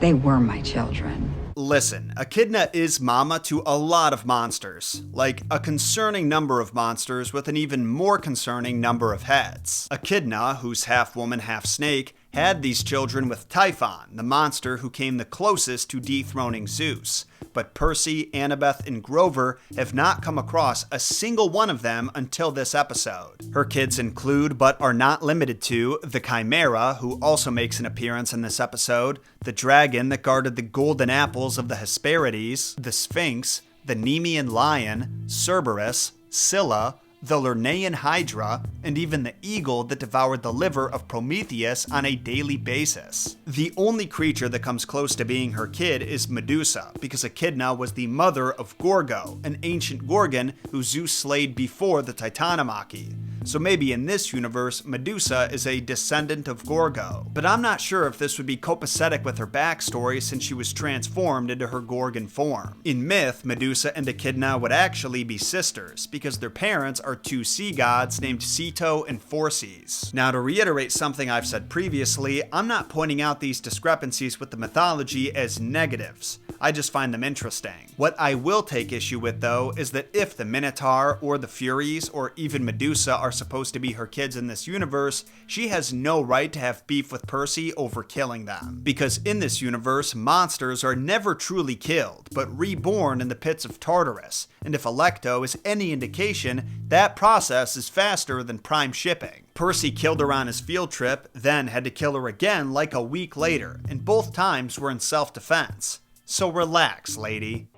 They were my children. Listen, Echidna is mama to a lot of monsters, like a concerning number of monsters with an even more concerning number of heads. Echidna, who's half woman, half snake, had these children with Typhon, the monster who came the closest to dethroning Zeus. But Percy, Annabeth, and Grover have not come across a single one of them until this episode. Her kids include, but are not limited to, the Chimera, who also makes an appearance in this episode, the dragon that guarded the golden apples of the Hesperides, the Sphinx, the Nemean lion, Cerberus, Scylla, the Lernaean Hydra, and even the eagle that devoured the liver of Prometheus on a daily basis. The only creature that comes close to being her kid is Medusa, because Echidna was the mother of Gorgo, an ancient Gorgon who Zeus slayed before the Titanomachy. So maybe in this universe, Medusa is a descendant of Gorgo. But I'm not sure if this would be copacetic with her backstory since she was transformed into her Gorgon form. In myth, Medusa and Echidna would actually be sisters, because their parents are two sea gods named Ceto and Phorcys. Now, to reiterate something I've said previously, I'm not pointing out these discrepancies with the mythology as negatives. I just find them interesting. What I will take issue with, though, is that if the Minotaur or the Furies or even Medusa are supposed to be her kids in this universe, she has no right to have beef with Percy over killing them. Because in this universe, monsters are never truly killed, but reborn in the pits of Tartarus, and if Alecto is any indication, that process is faster than prime shipping. Percy killed her on his field trip, then had to kill her again like a week later, and both times were in self-defense. So relax, lady.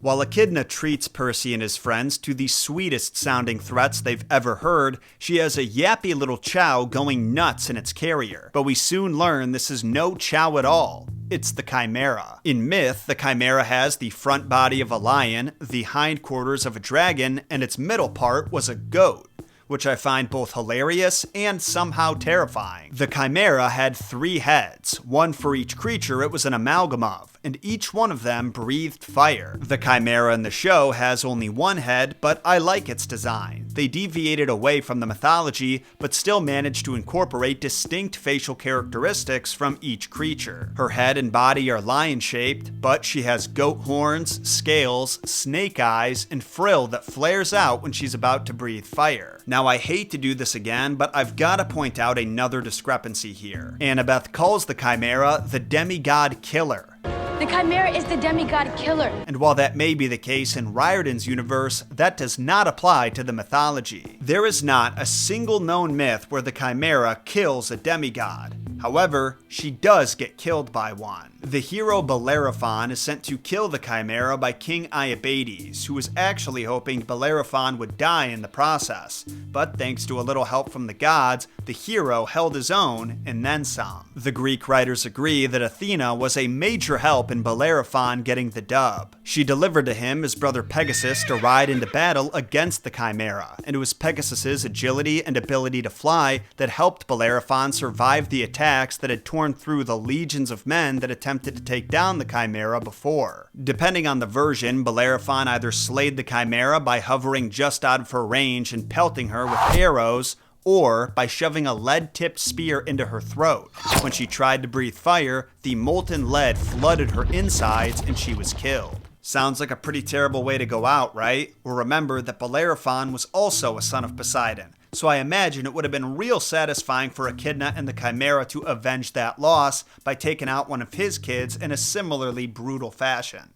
While Echidna treats Percy and his friends to the sweetest sounding threats they've ever heard, she has a yappy little chow going nuts in its carrier. But we soon learn this is no chow at all. It's the Chimera. In myth, the Chimera has the front body of a lion, the hindquarters of a dragon, and its middle part was a goat, which I find both hilarious and somehow terrifying. The Chimera had 3 heads, one for each creature it was an amalgam of, and each one of them breathed fire. The Chimera in the show has only 1 head, but I like its design. They deviated away from the mythology, but still managed to incorporate distinct facial characteristics from each creature. Her head and body are lion-shaped, but she has goat horns, scales, snake eyes, and frill that flares out when she's about to breathe fire. Now, I hate to do this again, but I've got to point out another discrepancy here. Annabeth calls the Chimera the Demigod Killer. The Chimera is the Demigod Killer. And while that may be the case in Riordan's universe, that does not apply to the mythology. There is not a single known myth where the Chimera kills a demigod. However, she does get killed by one. The hero Bellerophon is sent to kill the Chimera by King Iabades, who was actually hoping Bellerophon would die in the process. But thanks to a little help from the gods, the hero held his own and then some. The Greek writers agree that Athena was a major help in Bellerophon getting the dub. She delivered to him his brother Pegasus to ride into battle against the Chimera, and it was Pegasus's agility and ability to fly that helped Bellerophon survive the attacks that had torn through the legions of men that attempted to take down the Chimera before. Depending on the version, Bellerophon either slayed the Chimera by hovering just out of her range and pelting her with arrows, or by shoving a lead-tipped spear into her throat. When she tried to breathe fire, the molten lead flooded her insides and she was killed. Sounds like a pretty terrible way to go out, right? Well, remember that Bellerophon was also a son of Poseidon, so I imagine it would have been real satisfying for Echidna and the Chimera to avenge that loss by taking out one of his kids in a similarly brutal fashion.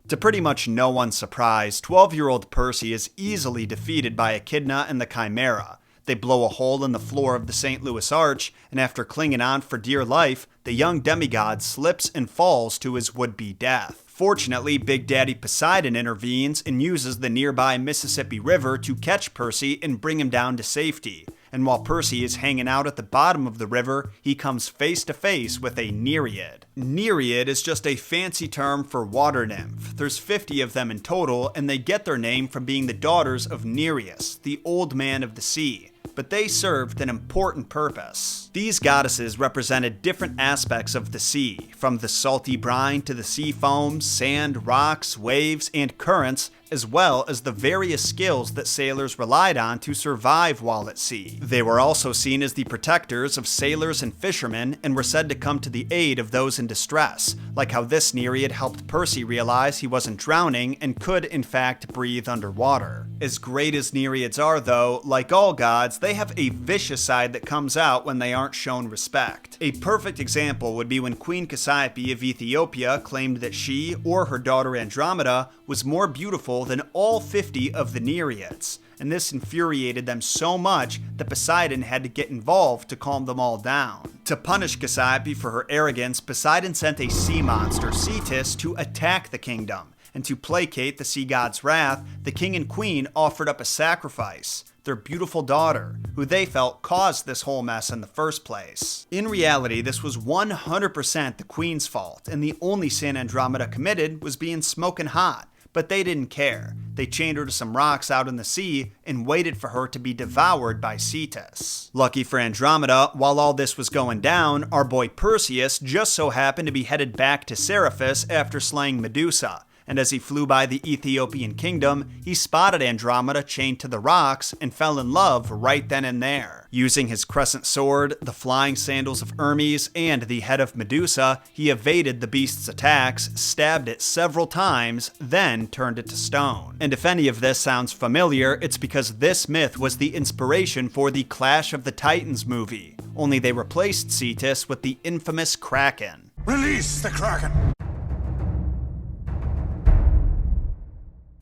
To pretty much no one's surprise, 12-year-old Percy is easily defeated by Echidna and the Chimera. They blow a hole in the floor of the St. Louis Arch, and after clinging on for dear life, the young demigod slips and falls to his would-be death. Fortunately, Big Daddy Poseidon intervenes and uses the nearby Mississippi River to catch Percy and bring him down to safety. And while Percy is hanging out at the bottom of the river, he comes face to face with a Nereid. Nereid is just a fancy term for water nymph. There's 50 of them in total, and they get their name from being the daughters of Nereus, the old man of the sea. But they served an important purpose. These goddesses represented different aspects of the sea, from the salty brine to the sea foams, sand, rocks, waves, and currents, as well as the various skills that sailors relied on to survive while at sea. They were also seen as the protectors of sailors and fishermen, and were said to come to the aid of those in distress, like how this Nereid helped Percy realize he wasn't drowning and could in fact breathe underwater. As great as Nereids are though, like all gods, they have a vicious side that comes out when they aren't shown respect. A perfect example would be when Queen Cassiope of Ethiopia claimed that she, or her daughter Andromeda, was more beautiful than all 50 of the Nereids, and this infuriated them so much that Poseidon had to get involved to calm them all down. To punish Cassiope for her arrogance, Poseidon sent a sea monster, Cetus, to attack the kingdom, and to placate the sea god's wrath, the king and queen offered up a sacrifice, their beautiful daughter, who they felt caused this whole mess in the first place. In reality, this was 100% the queen's fault, and the only sin Andromeda committed was being smoking hot. But they didn't care. They chained her to some rocks out in the sea and waited for her to be devoured by Cetus. Lucky for Andromeda, while all this was going down, our boy Perseus just so happened to be headed back to Seriphus after slaying Medusa. And as he flew by the Ethiopian kingdom, he spotted Andromeda chained to the rocks and fell in love right then and there. Using his crescent sword, the flying sandals of Hermes, and the head of Medusa, he evaded the beast's attacks, stabbed it several times, then turned it to stone. And if any of this sounds familiar, it's because this myth was the inspiration for the Clash of the Titans movie, only they replaced Cetus with the infamous Kraken. Release the Kraken!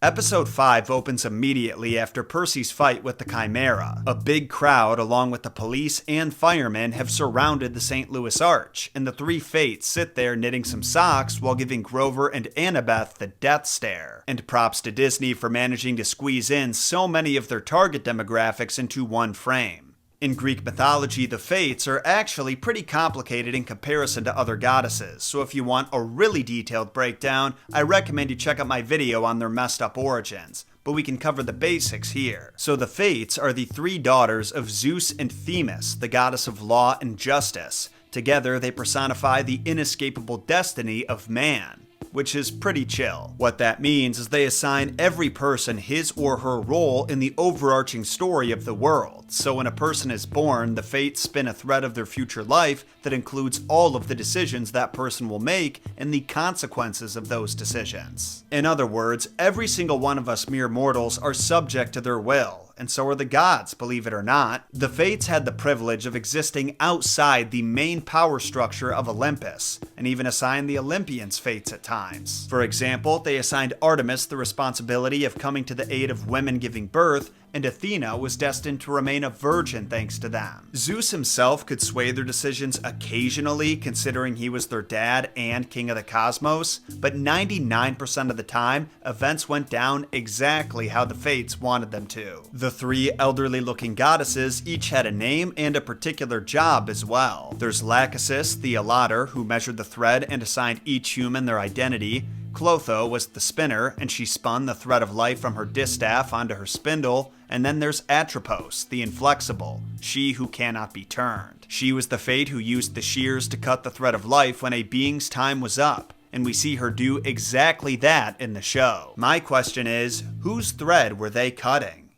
Episode 5 opens immediately after Percy's fight with the Chimera. A big crowd, along with the police and firemen, have surrounded the St. Louis Arch, and the three Fates sit there knitting some socks while giving Grover and Annabeth the death stare. And props to Disney for managing to squeeze in so many of their target demographics into one frame. In Greek mythology, the Fates are actually pretty complicated in comparison to other goddesses, so if you want a really detailed breakdown, I recommend you check out my video on their messed up origins, but we can cover the basics here. So the Fates are the three daughters of Zeus and Themis, the goddess of law and justice. Together, they personify the inescapable destiny of man, which is pretty chill. What that means is they assign every person his or her role in the overarching story of the world. So when a person is born, the Fates spin a thread of their future life that includes all of the decisions that person will make and the consequences of those decisions. In other words, every single one of us mere mortals are subject to their will, and so are the gods, believe it or not. The Fates had the privilege of existing outside the main power structure of Olympus, and even assigned the Olympians fates at times. For example, they assigned Artemis the responsibility of coming to the aid of women giving birth, and Athena was destined to remain a virgin thanks to them. Zeus himself could sway their decisions occasionally, considering he was their dad and king of the cosmos, but 99% of the time, events went down exactly how the Fates wanted them to. The three elderly-looking goddesses each had a name and a particular job as well. There's Lachesis, the Elater, who measured the thread and assigned each human their identity. Clotho was the spinner, and she spun the thread of life from her distaff onto her spindle. And then there's Atropos, the inflexible, she who cannot be turned. She was the Fate who used the shears to cut the thread of life when a being's time was up, and we see her do exactly that in the show. My question is, whose thread were they cutting?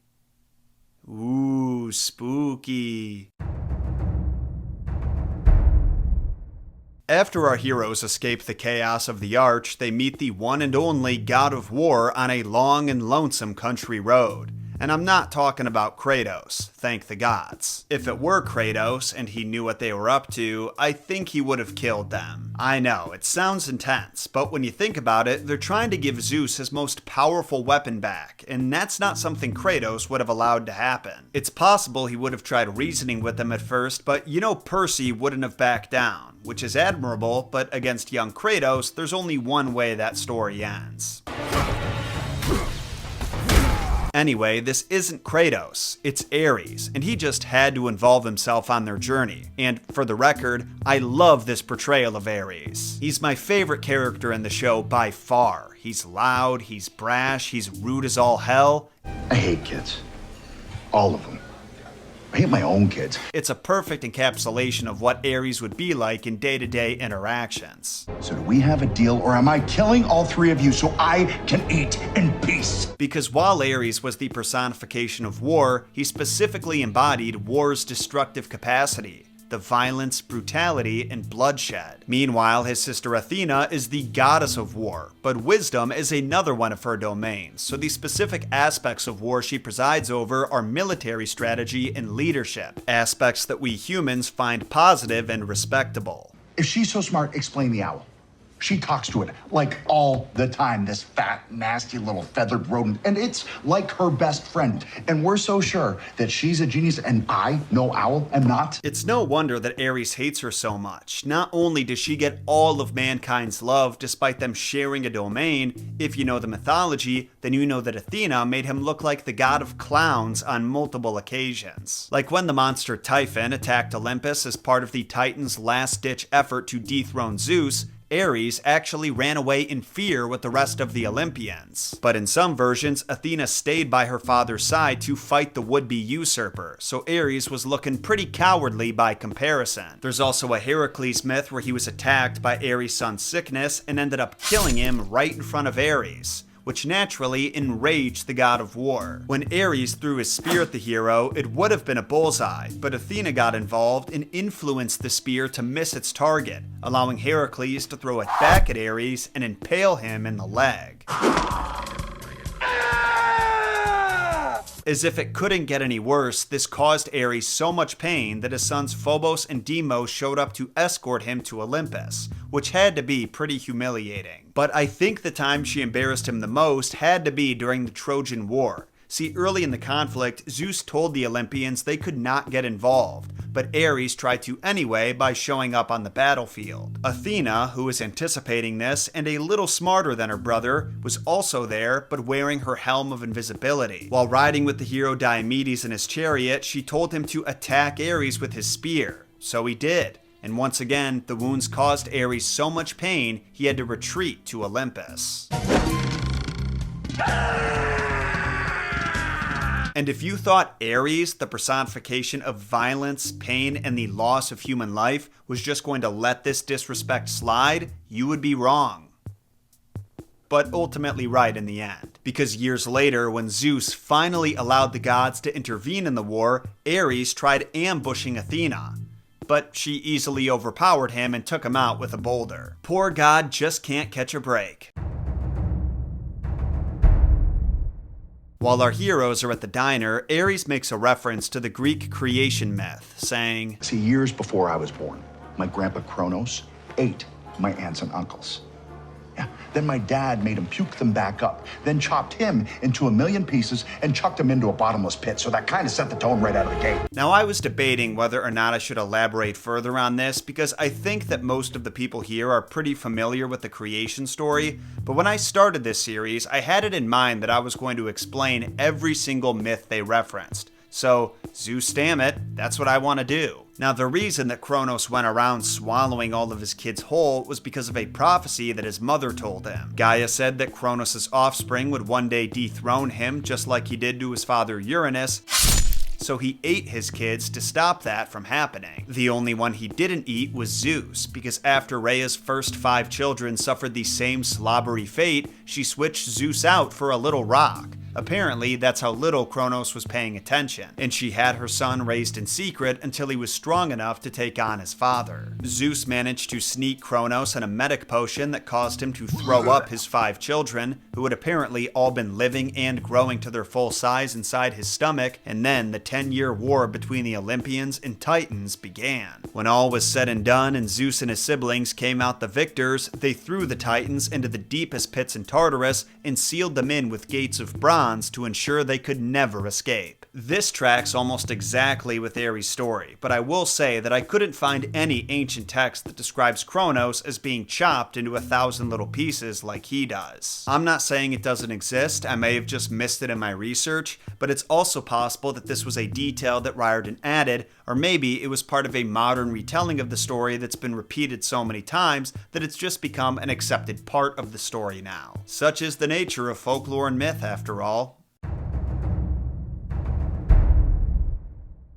Ooh, spooky. After our heroes escape the chaos of the Arch, they meet the one and only god of war on a long and lonesome country road. And I'm not talking about Kratos, thank the gods. If it were Kratos and he knew what they were up to, I think he would have killed them. I know, it sounds intense, but when you think about it, they're trying to give Zeus his most powerful weapon back, and that's not something Kratos would have allowed to happen. It's possible he would have tried reasoning with them at first, but you know Percy wouldn't have backed down, which is admirable, but against young Kratos, there's only one way that story ends. Anyway, this isn't Kratos, it's Ares, and he just had to involve himself on their journey. And for the record, I love this portrayal of Ares. He's my favorite character in the show by far. He's loud, he's brash, he's rude as all hell. I hate kids. All of them. I hate my own kids. It's a perfect encapsulation of what Ares would be like in day-to-day interactions. So do we have a deal, or am I killing all three of you so I can eat in peace? Because while Ares was the personification of war, he specifically embodied war's destructive capacity. The violence, brutality, and bloodshed. Meanwhile, his sister Athena is the goddess of war, but wisdom is another one of her domains, so the specific aspects of war she presides over are military strategy and leadership, aspects that we humans find positive and respectable. If she's so smart, explain the owl. She talks to it like all the time, this fat, nasty little feathered rodent, and it's like her best friend. And we're so sure that she's a genius and I, no owl, am not. It's no wonder that Ares hates her so much. Not only does she get all of mankind's love despite them sharing a domain, if you know the mythology, then you know that Athena made him look like the god of clowns on multiple occasions. Like when the monster Typhon attacked Olympus as part of the Titans' last-ditch effort to dethrone Zeus, Ares actually ran away in fear with the rest of the Olympians. But in some versions, Athena stayed by her father's side to fight the would-be usurper, so Ares was looking pretty cowardly by comparison. There's also a Heracles myth where he was attacked by Ares' son's sickness and ended up killing him right in front of Ares, which naturally enraged the god of war. When Ares threw his spear at the hero, it would have been a bullseye, but Athena got involved and influenced the spear to miss its target, allowing Heracles to throw it back at Ares and impale him in the leg. As if it couldn't get any worse, this caused Ares so much pain that his sons Phobos and Deimos showed up to escort him to Olympus, which had to be pretty humiliating. But I think the time she embarrassed him the most had to be during the Trojan War. See, early in the conflict, Zeus told the Olympians they could not get involved, but Ares tried to anyway by showing up on the battlefield. Athena, who was anticipating this and a little smarter than her brother, was also there but wearing her helm of invisibility. While riding with the hero Diomedes in his chariot, she told him to attack Ares with his spear. So he did. And once again, the wounds caused Ares so much pain, he had to retreat to Olympus. And if you thought Ares, the personification of violence, pain, and the loss of human life, was just going to let this disrespect slide, you would be wrong. But ultimately right in the end. Because years later, when Zeus finally allowed the gods to intervene in the war, Ares tried ambushing Athena. But she easily overpowered him and took him out with a boulder. Poor god just can't catch a break. While our heroes are at the diner, Ares makes a reference to the Greek creation myth, saying, See, years before I was born, my grandpa Kronos ate my aunts and uncles. Yeah. Then my dad made him puke them back up, then chopped him into a million pieces and chucked him into a bottomless pit, so that kind of set the tone right out of the gate. Now, I was debating whether or not I should elaborate further on this because I think that most of the people here are pretty familiar with the creation story, but when I started this series, I had it in mind that I was going to explain every single myth they referenced. So, Zeus damn it, that's what I want to do. Now, the reason that Kronos went around swallowing all of his kids whole was because of a prophecy that his mother told him. Gaia said that Kronos' offspring would one day dethrone him just like he did to his father Uranus, so he ate his kids to stop that from happening. The only one he didn't eat was Zeus, because after Rhea's first 5 children suffered the same slobbery fate, she switched Zeus out for a little rock. Apparently, that's how little Kronos was paying attention, and she had her son raised in secret until he was strong enough to take on his father. Zeus managed to sneak Kronos an emetic potion that caused him to throw up his 5 children, who had apparently all been living and growing to their full size inside his stomach, and then the 10-year war between the Olympians and Titans began. When all was said and done and Zeus and his siblings came out the victors, they threw the Titans into the deepest pits in Tartarus and sealed them in with gates of bronze to ensure they could never escape. This tracks almost exactly with Ares' story, but I will say that I couldn't find any ancient text that describes Kronos as being chopped into 1,000 little pieces like he does. I'm not saying it doesn't exist, I may have just missed it in my research, but it's also possible that this was a detail that Riordan added, or maybe it was part of a modern retelling of the story that's been repeated so many times that it's just become an accepted part of the story now. Such is the nature of folklore and myth, after all.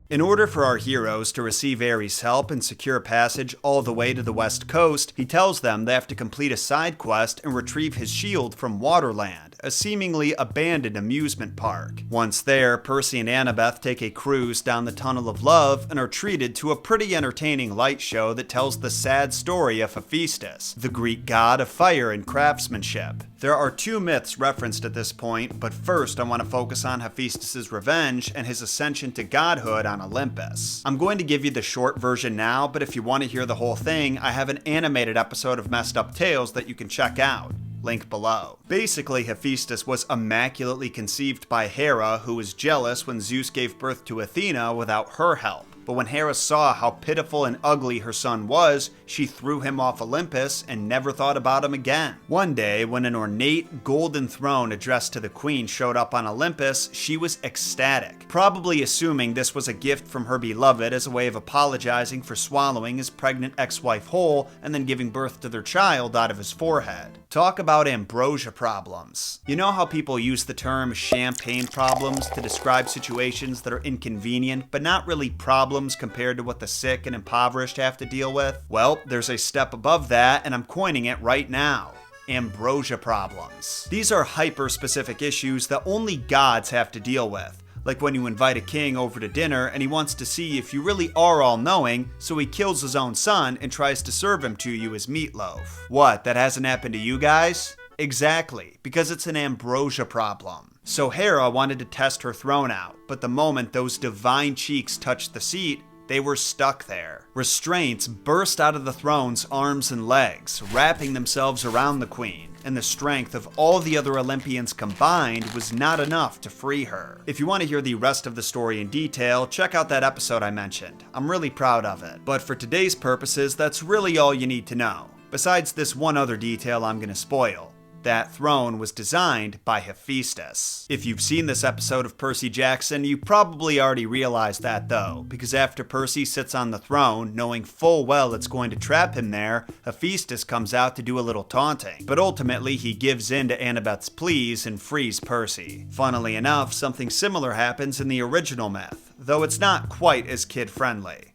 In order for our heroes to receive Ares' help and secure passage all the way to the west coast, he tells them they have to complete a side quest and retrieve his shield from Waterland, a seemingly abandoned amusement park. Once there, Percy and Annabeth take a cruise down the Tunnel of Love and are treated to a pretty entertaining light show that tells the sad story of Hephaestus, the Greek god of fire and craftsmanship. There are 2 myths referenced at this point, but first I want to focus on Hephaestus' revenge and his ascension to godhood on Olympus. I'm going to give you the short version now, but if you want to hear the whole thing, I have an animated episode of Messed Up Tales that you can check out. Link below. Basically, Hephaestus was immaculately conceived by Hera, who was jealous when Zeus gave birth to Athena without her help. But when Hera saw how pitiful and ugly her son was, she threw him off Olympus and never thought about him again. One day, when an ornate golden throne addressed to the queen showed up on Olympus, she was ecstatic, probably assuming this was a gift from her beloved as a way of apologizing for swallowing his pregnant ex-wife whole and then giving birth to their child out of his forehead. Talk about ambrosia problems. You know how people use the term champagne problems to describe situations that are inconvenient, but not really problems compared to what the sick and impoverished have to deal with? Well, there's a step above that, and I'm coining it right now. Ambrosia problems. These are hyper-specific issues that only gods have to deal with. Like when you invite a king over to dinner and he wants to see if you really are all-knowing, so he kills his own son and tries to serve him to you as meatloaf. What, that hasn't happened to you guys? Exactly, because it's an ambrosia problem. So Hera wanted to test her throne out, but the moment those divine cheeks touched the seat, they were stuck there. Restraints burst out of the throne's arms and legs, wrapping themselves around the queen, and the strength of all the other Olympians combined was not enough to free her. If you want to hear the rest of the story in detail, check out that episode I mentioned. I'm really proud of it. But for today's purposes, that's really all you need to know. Besides this one other detail I'm gonna spoil. That throne was designed by Hephaestus. If you've seen this episode of Percy Jackson, you probably already realized that though, because after Percy sits on the throne, knowing full well it's going to trap him there, Hephaestus comes out to do a little taunting. But ultimately, he gives in to Annabeth's pleas and frees Percy. Funnily enough, something similar happens in the original myth, though it's not quite as kid-friendly.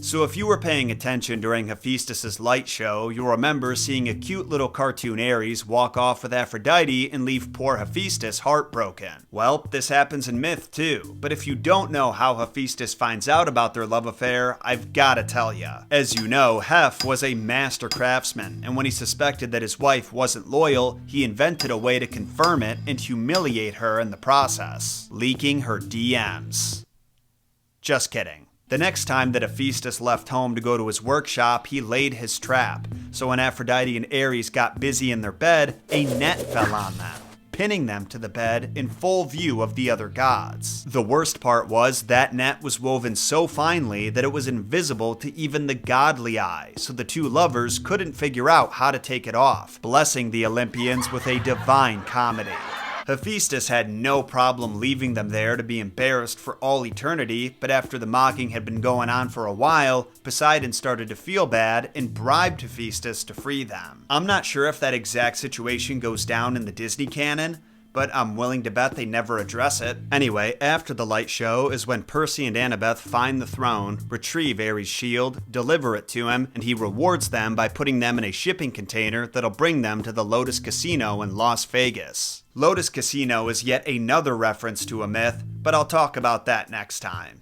So if you were paying attention during Hephaestus' light show, you'll remember seeing a cute little cartoon Ares walk off with Aphrodite and leave poor Hephaestus heartbroken. Well, this happens in myth too, but if you don't know how Hephaestus finds out about their love affair, I've gotta tell ya. As you know, Heph was a master craftsman, and when he suspected that his wife wasn't loyal, he invented a way to confirm it and humiliate her in the process, leaking her DMs. Just kidding. The next time that Hephaestus left home to go to his workshop, he laid his trap. So when Aphrodite and Ares got busy in their bed, a net fell on them, pinning them to the bed in full view of the other gods. The worst part was that net was woven so finely that it was invisible to even the godly eye, so the two lovers couldn't figure out how to take it off, blessing the Olympians with a divine comedy. Hephaestus had no problem leaving them there to be embarrassed for all eternity, but after the mocking had been going on for a while, Poseidon started to feel bad and bribed Hephaestus to free them. I'm not sure if that exact situation goes down in the Disney canon, but I'm willing to bet they never address it. Anyway, after the light show is when Percy and Annabeth find the throne, retrieve Ares' shield, deliver it to him, and he rewards them by putting them in a shipping container that'll bring them to the Lotus Casino in Las Vegas. Lotus Casino is yet another reference to a myth, but I'll talk about that next time.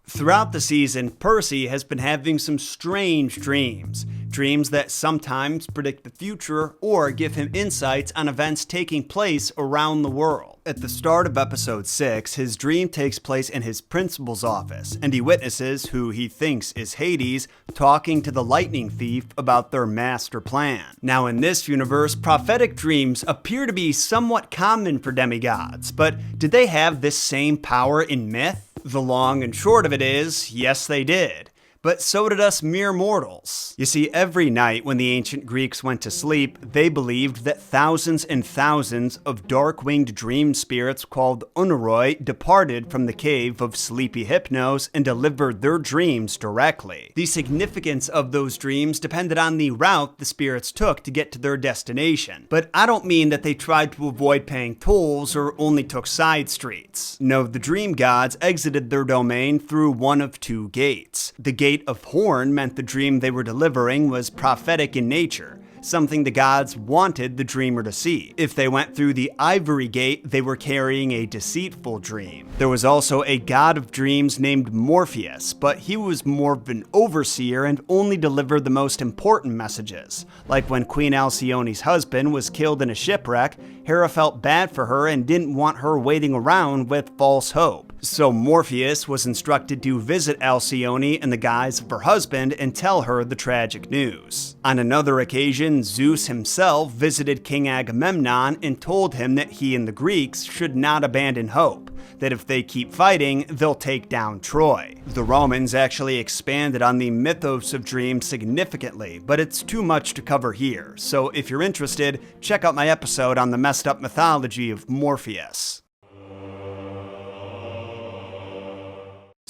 Throughout the season, Percy has been having some strange dreams. Dreams that sometimes predict the future or give him insights on events taking place around the world. At the start of episode 6, his dream takes place in his principal's office, and he witnesses who he thinks is Hades talking to the lightning thief about their master plan. Now in this universe, prophetic dreams appear to be somewhat common for demigods, but did they have this same power in myth? The long and short of it is, yes they did. But so did us mere mortals. You see, every night when the ancient Greeks went to sleep, they believed that thousands and thousands of dark-winged dream spirits called Uneroi departed from the cave of sleepy Hypnos and delivered their dreams directly. The significance of those dreams depended on the route the spirits took to get to their destination. But I don't mean that they tried to avoid paying tolls or only took side streets. No, the dream gods exited their domain through one of two gates. The gate of horn meant the dream they were delivering was prophetic in nature, something the gods wanted the dreamer to see. If they went through the ivory gate, they were carrying a deceitful dream. There was also a god of dreams named Morpheus, but he was more of an overseer and only delivered the most important messages. Like when Queen Alcyone's husband was killed in a shipwreck, Hera felt bad for her and didn't want her waiting around with false hope. So Morpheus was instructed to visit Alcyone in the guise of her husband and tell her the tragic news. On another occasion, Zeus himself visited King Agamemnon and told him that he and the Greeks should not abandon hope, that if they keep fighting, they'll take down Troy. The Romans actually expanded on the mythos of dreams significantly, but it's too much to cover here, so if you're interested, check out my episode on the messed up mythology of Morpheus.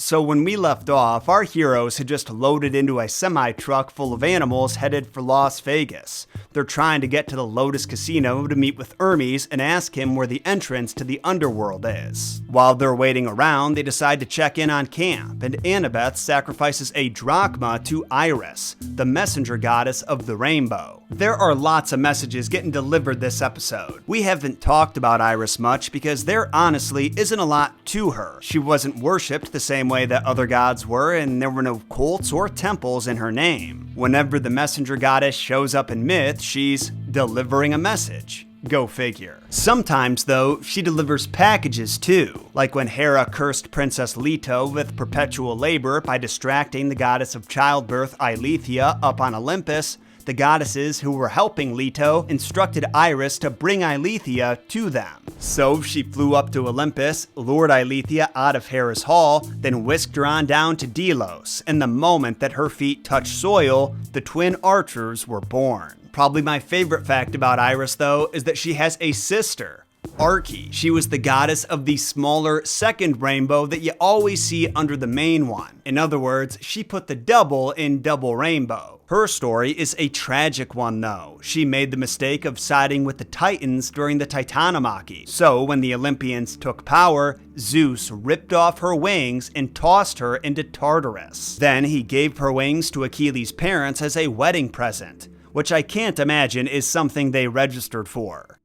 So when we left off, our heroes had just loaded into a semi-truck full of animals headed for Las Vegas. They're trying to get to the Lotus Casino to meet with Hermes and ask him where the entrance to the Underworld is. While they're waiting around, they decide to check in on camp, and Annabeth sacrifices a drachma to Iris, the messenger goddess of the rainbow. There are lots of messages getting delivered this episode. We haven't talked about Iris much because there honestly isn't a lot to her. She wasn't worshipped the same way that other gods were, and there were no cults or temples in her name. Whenever the messenger goddess shows up in myth, she's delivering a message. Go figure. Sometimes, though, she delivers packages too, like when Hera cursed Princess Leto with perpetual labor by distracting the goddess of childbirth Eileithyia up on Olympus. The goddesses who were helping Leto instructed Iris to bring Eileithyia to them. So she flew up to Olympus, lured Eileithyia out of Hera's hall, then whisked her on down to Delos, and the moment that her feet touched soil, the twin archers were born. Probably my favorite fact about Iris, though, is that she has a sister, Arche. She was the goddess of the smaller second rainbow that you always see under the main one. In other words, she put the double in double rainbow. Her story is a tragic one, though. She made the mistake of siding with the Titans during the Titanomachy. So when the Olympians took power, Zeus ripped off her wings and tossed her into Tartarus. Then he gave her wings to Achilles' parents as a wedding present, which I can't imagine is something they registered for.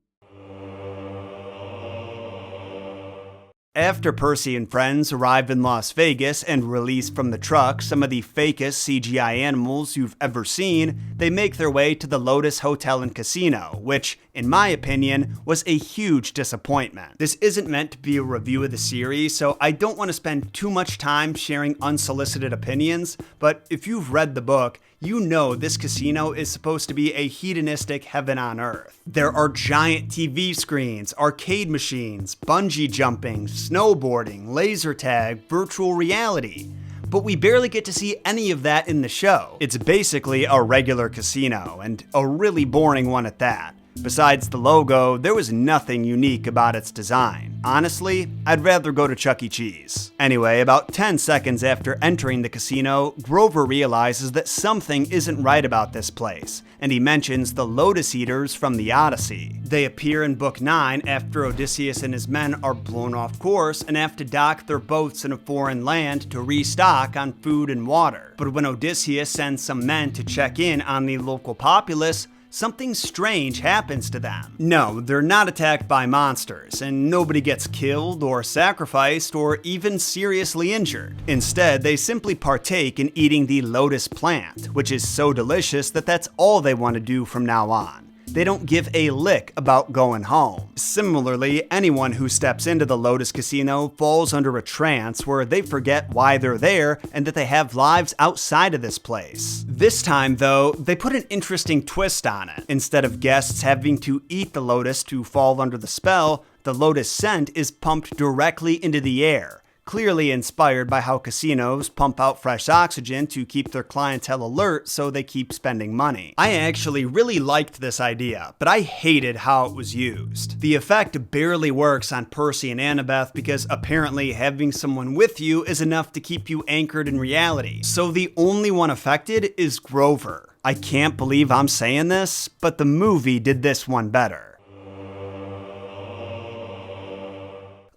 After Percy and friends arrive in Las Vegas and release from the truck some of the fakest CGI animals you've ever seen, they make their way to the Lotus Hotel and Casino, which, in my opinion, was a huge disappointment. This isn't meant to be a review of the series, so I don't want to spend too much time sharing unsolicited opinions, but if you've read the book, you know this casino is supposed to be a hedonistic heaven on earth. There are giant TV screens, arcade machines, bungee jumping, snowboarding, laser tag, virtual reality. But we barely get to see any of that in the show. It's basically a regular casino, and a really boring one at that. Besides the logo, there was nothing unique about its design. Honestly, I'd rather go to Chuck E. Cheese. Anyway, about 10 seconds after entering the casino, Grover realizes that something isn't right about this place, and he mentions the Lotus Eaters from the Odyssey. They appear in Book 9 after Odysseus and his men are blown off course and have to dock their boats in a foreign land to restock on food and water. But when Odysseus sends some men to check in on the local populace, something strange happens to them. No, they're not attacked by monsters, and nobody gets killed or sacrificed or even seriously injured. Instead, they simply partake in eating the lotus plant, which is so delicious that that's all they want to do from now on. They don't give a lick about going home. Similarly, anyone who steps into the Lotus Casino falls under a trance where they forget why they're there and that they have lives outside of this place. This time, though, they put an interesting twist on it. Instead of guests having to eat the lotus to fall under the spell, the lotus scent is pumped directly into the air. Clearly inspired by how casinos pump out fresh oxygen to keep their clientele alert so they keep spending money. I actually really liked this idea, but I hated how it was used. The effect barely works on Percy and Annabeth because apparently having someone with you is enough to keep you anchored in reality. So the only one affected is Grover. I can't believe I'm saying this, but the movie did this one better.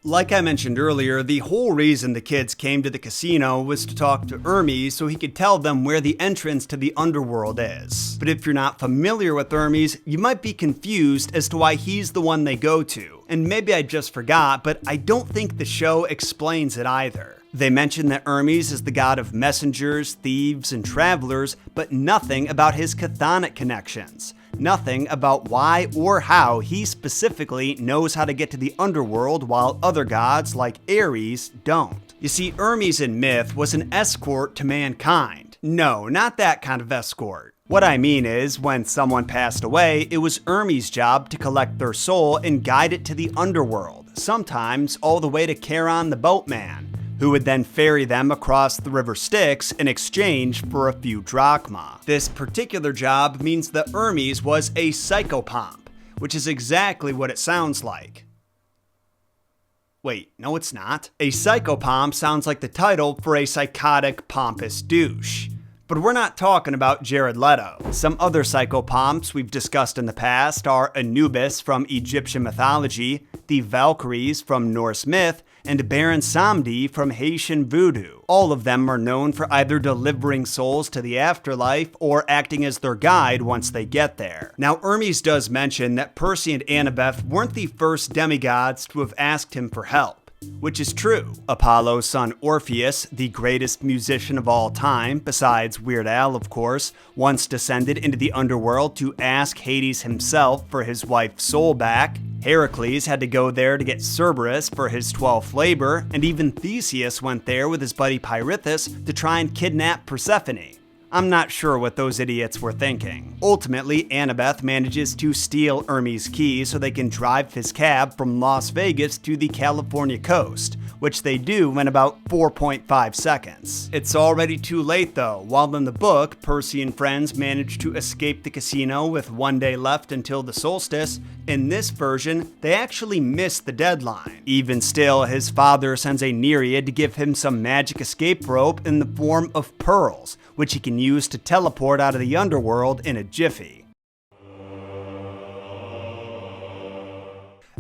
Like I mentioned earlier, the whole reason the kids came to the casino was to talk to Hermes so he could tell them where the entrance to the Underworld is. But if you're not familiar with Hermes, you might be confused as to why he's the one they go to. And maybe I just forgot, but I don't think the show explains it either. They mention that Hermes is the god of messengers, thieves, and travelers, but nothing about his chthonic connections. Nothing about why or how he specifically knows how to get to the underworld while other gods like Ares don't. You see, Hermes in myth was an escort to mankind. No, not that kind of escort. What I mean is, when someone passed away, it was Hermes' job to collect their soul and guide it to the underworld, sometimes all the way to Charon the boatman, who would then ferry them across the river Styx in exchange for a few drachma. This particular job means that Hermes was a psychopomp, which is exactly what it sounds like. Wait, no it's not. A psychopomp sounds like the title for a psychotic, pompous douche. But we're not talking about Jared Leto. Some other psychopomps we've discussed in the past are Anubis from Egyptian mythology, the Valkyries from Norse myth, and Baron Samedi from Haitian voodoo. All of them are known for either delivering souls to the afterlife or acting as their guide once they get there. Now, Hermes does mention that Percy and Annabeth weren't the first demigods to have asked him for help, which is true. Apollo's son Orpheus, the greatest musician of all time, besides Weird Al of course, once descended into the underworld to ask Hades himself for his wife's soul back. Heracles had to go there to get Cerberus for his 12th labor, and even Theseus went there with his buddy Pirithous to try and kidnap Persephone. I'm not sure what those idiots were thinking. Ultimately, Annabeth manages to steal Hermes' keys so they can drive his cab from Las Vegas to the California coast, which they do in about 4.5 seconds. It's already too late though. While in the book, Percy and friends manage to escape the casino with one day left until the solstice, in this version, they actually miss the deadline. Even still, his father sends a Nereid to give him some magic escape rope in the form of pearls, which he can use to teleport out of the underworld in a jiffy.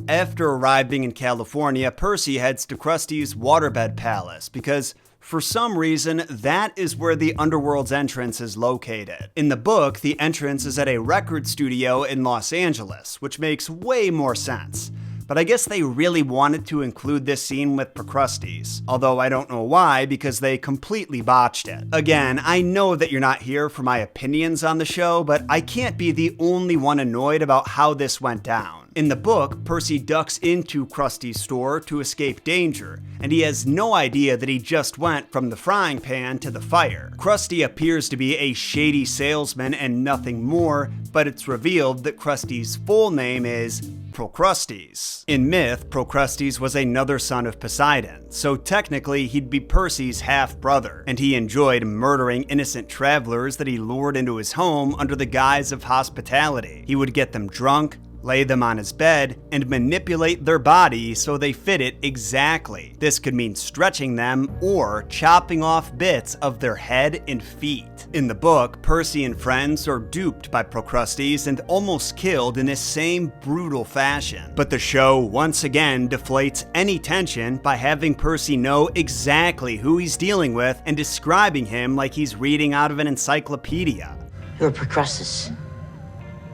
After arriving in California, Percy heads to Krusty's waterbed palace because, for some reason, that is where the Underworld's entrance is located. In the book, the entrance is at a record studio in Los Angeles, which makes way more sense. But I guess they really wanted to include this scene with Procrustes, although I don't know why, because they completely botched it. Again, I know that you're not here for my opinions on the show, but I can't be the only one annoyed about how this went down. In the book, Percy ducks into Krusty's store to escape danger, and he has no idea that he just went from the frying pan to the fire. Krusty appears to be a shady salesman and nothing more, but it's revealed that Krusty's full name is Procrustes. In myth, Procrustes was another son of Poseidon, so technically he'd be Percy's half-brother, and he enjoyed murdering innocent travelers that he lured into his home under the guise of hospitality. He would get them drunk, lay them on his bed, and manipulate their body so they fit it exactly. This could mean stretching them or chopping off bits of their head and feet. In the book, Percy and friends are duped by Procrustes and almost killed in this same brutal fashion. But the show once again deflates any tension by having Percy know exactly who he's dealing with and describing him like he's reading out of an encyclopedia. You're Procrustes,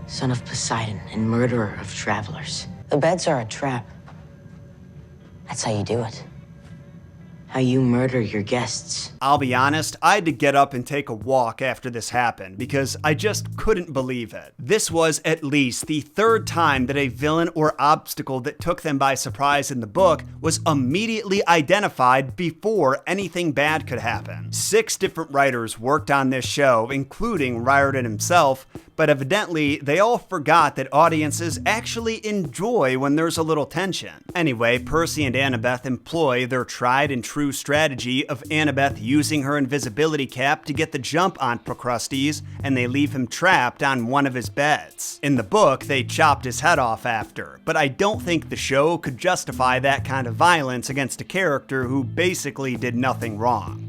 son of Poseidon and murderer of travelers. The beds are a trap. That's how you do it. How you murder your guests. I'll be honest, I had to get up and take a walk after this happened because I just couldn't believe it. This was at least the third time that a villain or obstacle that took them by surprise in the book was immediately identified before anything bad could happen. 6 different writers worked on this show, including Riordan himself, but evidently they all forgot that audiences actually enjoy when there's a little tension. Anyway, Percy and Annabeth employ their tried and true strategy of Annabeth using her invisibility cap to get the jump on Procrustes, and they leave him trapped on one of his beds. In the book, they chopped his head off after, but I don't think the show could justify that kind of violence against a character who basically did nothing wrong.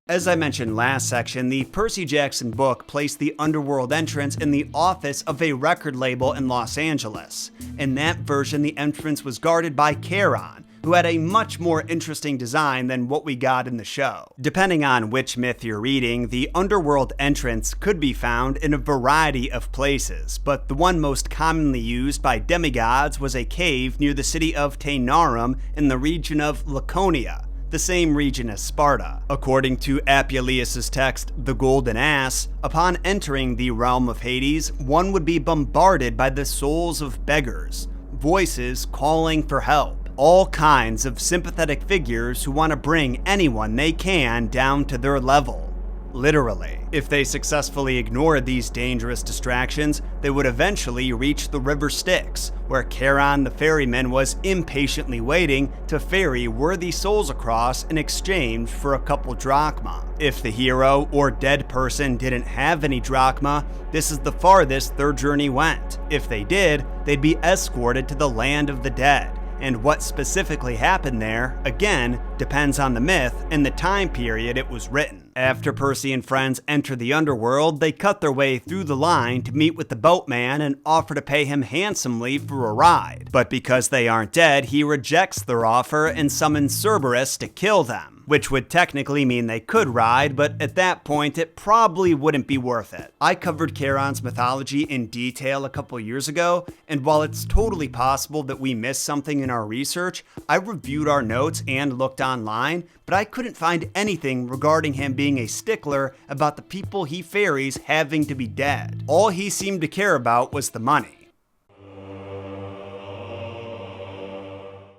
As I mentioned last section, the Percy Jackson book placed the Underworld entrance in the office of a record label in Los Angeles. In that version, the entrance was guarded by Charon, who had a much more interesting design than what we got in the show. Depending on which myth you're reading, the Underworld entrance could be found in a variety of places, but the one most commonly used by demigods was a cave near the city of Taenarum in the region of Laconia, the same region as Sparta. According to Apuleius' text, The Golden Ass, upon entering the realm of Hades, one would be bombarded by the souls of beggars, voices calling for help, all kinds of sympathetic figures who want to bring anyone they can down to their level. Literally. If they successfully ignored these dangerous distractions, they would eventually reach the River Styx, where Charon the ferryman was impatiently waiting to ferry worthy souls across in exchange for a couple drachma. If the hero or dead person didn't have any drachma, this is the farthest their journey went. If they did, they'd be escorted to the land of the dead. And what specifically happened there, again, depends on the myth and the time period it was written. After Percy and friends enter the underworld, they cut their way through the line to meet with the boatman and offer to pay him handsomely for a ride. But because they aren't dead, he rejects their offer and summons Cerberus to kill them, which would technically mean they could ride, but at that point it probably wouldn't be worth it. I covered Charon's mythology in detail a couple years ago, and while it's totally possible that we missed something in our research, I reviewed our notes and looked online, but I couldn't find anything regarding him being a stickler about the people he ferries having to be dead. All he seemed to care about was the money.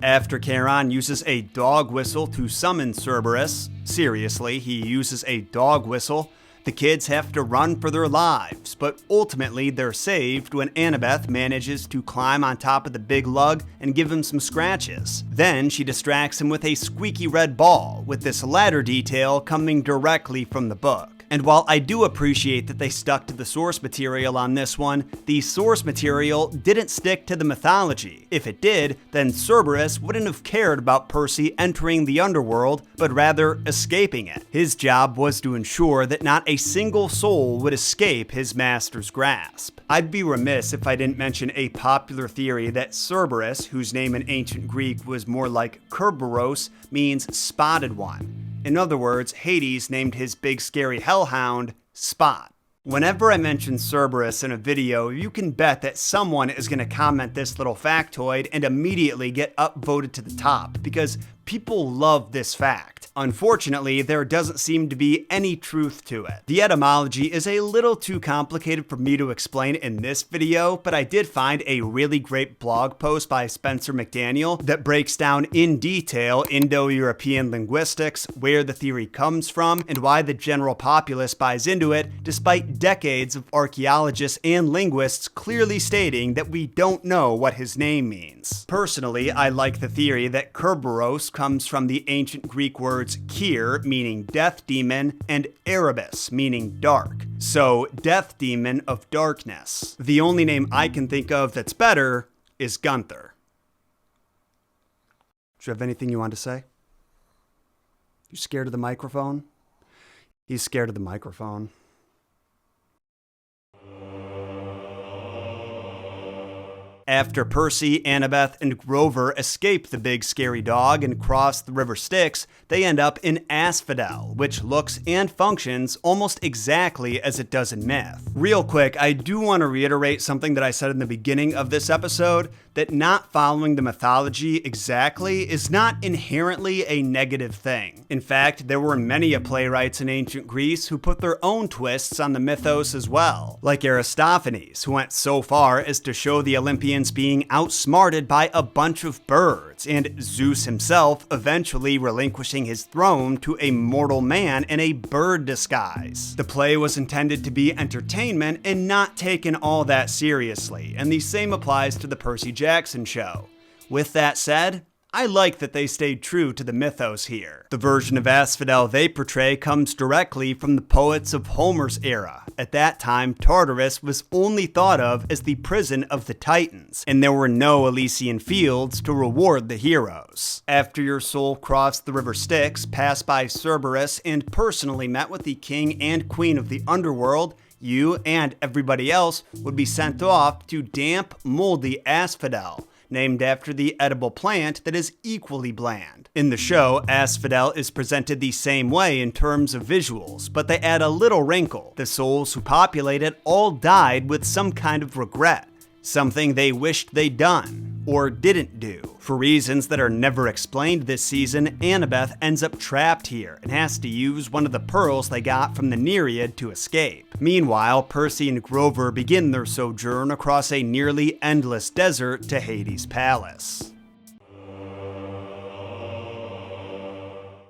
After Charon uses a dog whistle to summon Cerberus, seriously, he uses a dog whistle, the kids have to run for their lives, but ultimately they're saved when Annabeth manages to climb on top of the big lug and give him some scratches. Then she distracts him with a squeaky red ball, with this latter detail coming directly from the book. And while I do appreciate that they stuck to the source material on this one, the source material didn't stick to the mythology. If it did, then Cerberus wouldn't have cared about Percy entering the underworld, but rather escaping it. His job was to ensure that not a single soul would escape his master's grasp. I'd be remiss if I didn't mention a popular theory that Cerberus, whose name in ancient Greek was more like Kerberos, means spotted one. In other words, Hades named his big scary hellhound Spot. Whenever I mention Cerberus in a video, you can bet that someone is going to comment this little factoid and immediately get upvoted to the top, because people love this fact. Unfortunately, there doesn't seem to be any truth to it. The etymology is a little too complicated for me to explain in this video, but I did find a really great blog post by Spencer McDaniel that breaks down in detail Indo-European linguistics, where the theory comes from, and why the general populace buys into it, despite decades of archaeologists and linguists clearly stating that we don't know what his name means. Personally, I like the theory that Kerberos comes from the ancient Greek words Kyr, meaning death demon, and Erebus, meaning dark. So, death demon of darkness. The only name I can think of that's better is Gunther. Do you have anything you want to say? You scared of the microphone? He's scared of the microphone. After Percy, Annabeth, and Grover escape the big scary dog and cross the river Styx, they end up in Asphodel, which looks and functions almost exactly as it does in myth. Real quick, I do want to reiterate something that I said in the beginning of this episode, that not following the mythology exactly is not inherently a negative thing. In fact, there were many playwrights in ancient Greece who put their own twists on the mythos as well, like Aristophanes, who went so far as to show the Olympians being outsmarted by a bunch of birds, and Zeus himself eventually relinquishing his throne to a mortal man in a bird disguise. The play was intended to be entertainment and not taken all that seriously, and the same applies to the Percy Jackson show. With that said, I like that they stayed true to the mythos here. The version of Asphodel they portray comes directly from the poets of Homer's era. At that time, Tartarus was only thought of as the prison of the Titans, and there were no Elysian fields to reward the heroes. After your soul crossed the river Styx, passed by Cerberus, and personally met with the king and queen of the Underworld, you and everybody else would be sent off to damp, moldy Asphodel, named after the edible plant that is equally bland. In the show, Asphodel is presented the same way in terms of visuals, but they add a little wrinkle. The souls who populate it all died with some kind of regret, something they wished they'd done, or didn't do. For reasons that are never explained this season, Annabeth ends up trapped here and has to use one of the pearls they got from the Nereid to escape. Meanwhile, Percy and Grover begin their sojourn across a nearly endless desert to Hades' palace.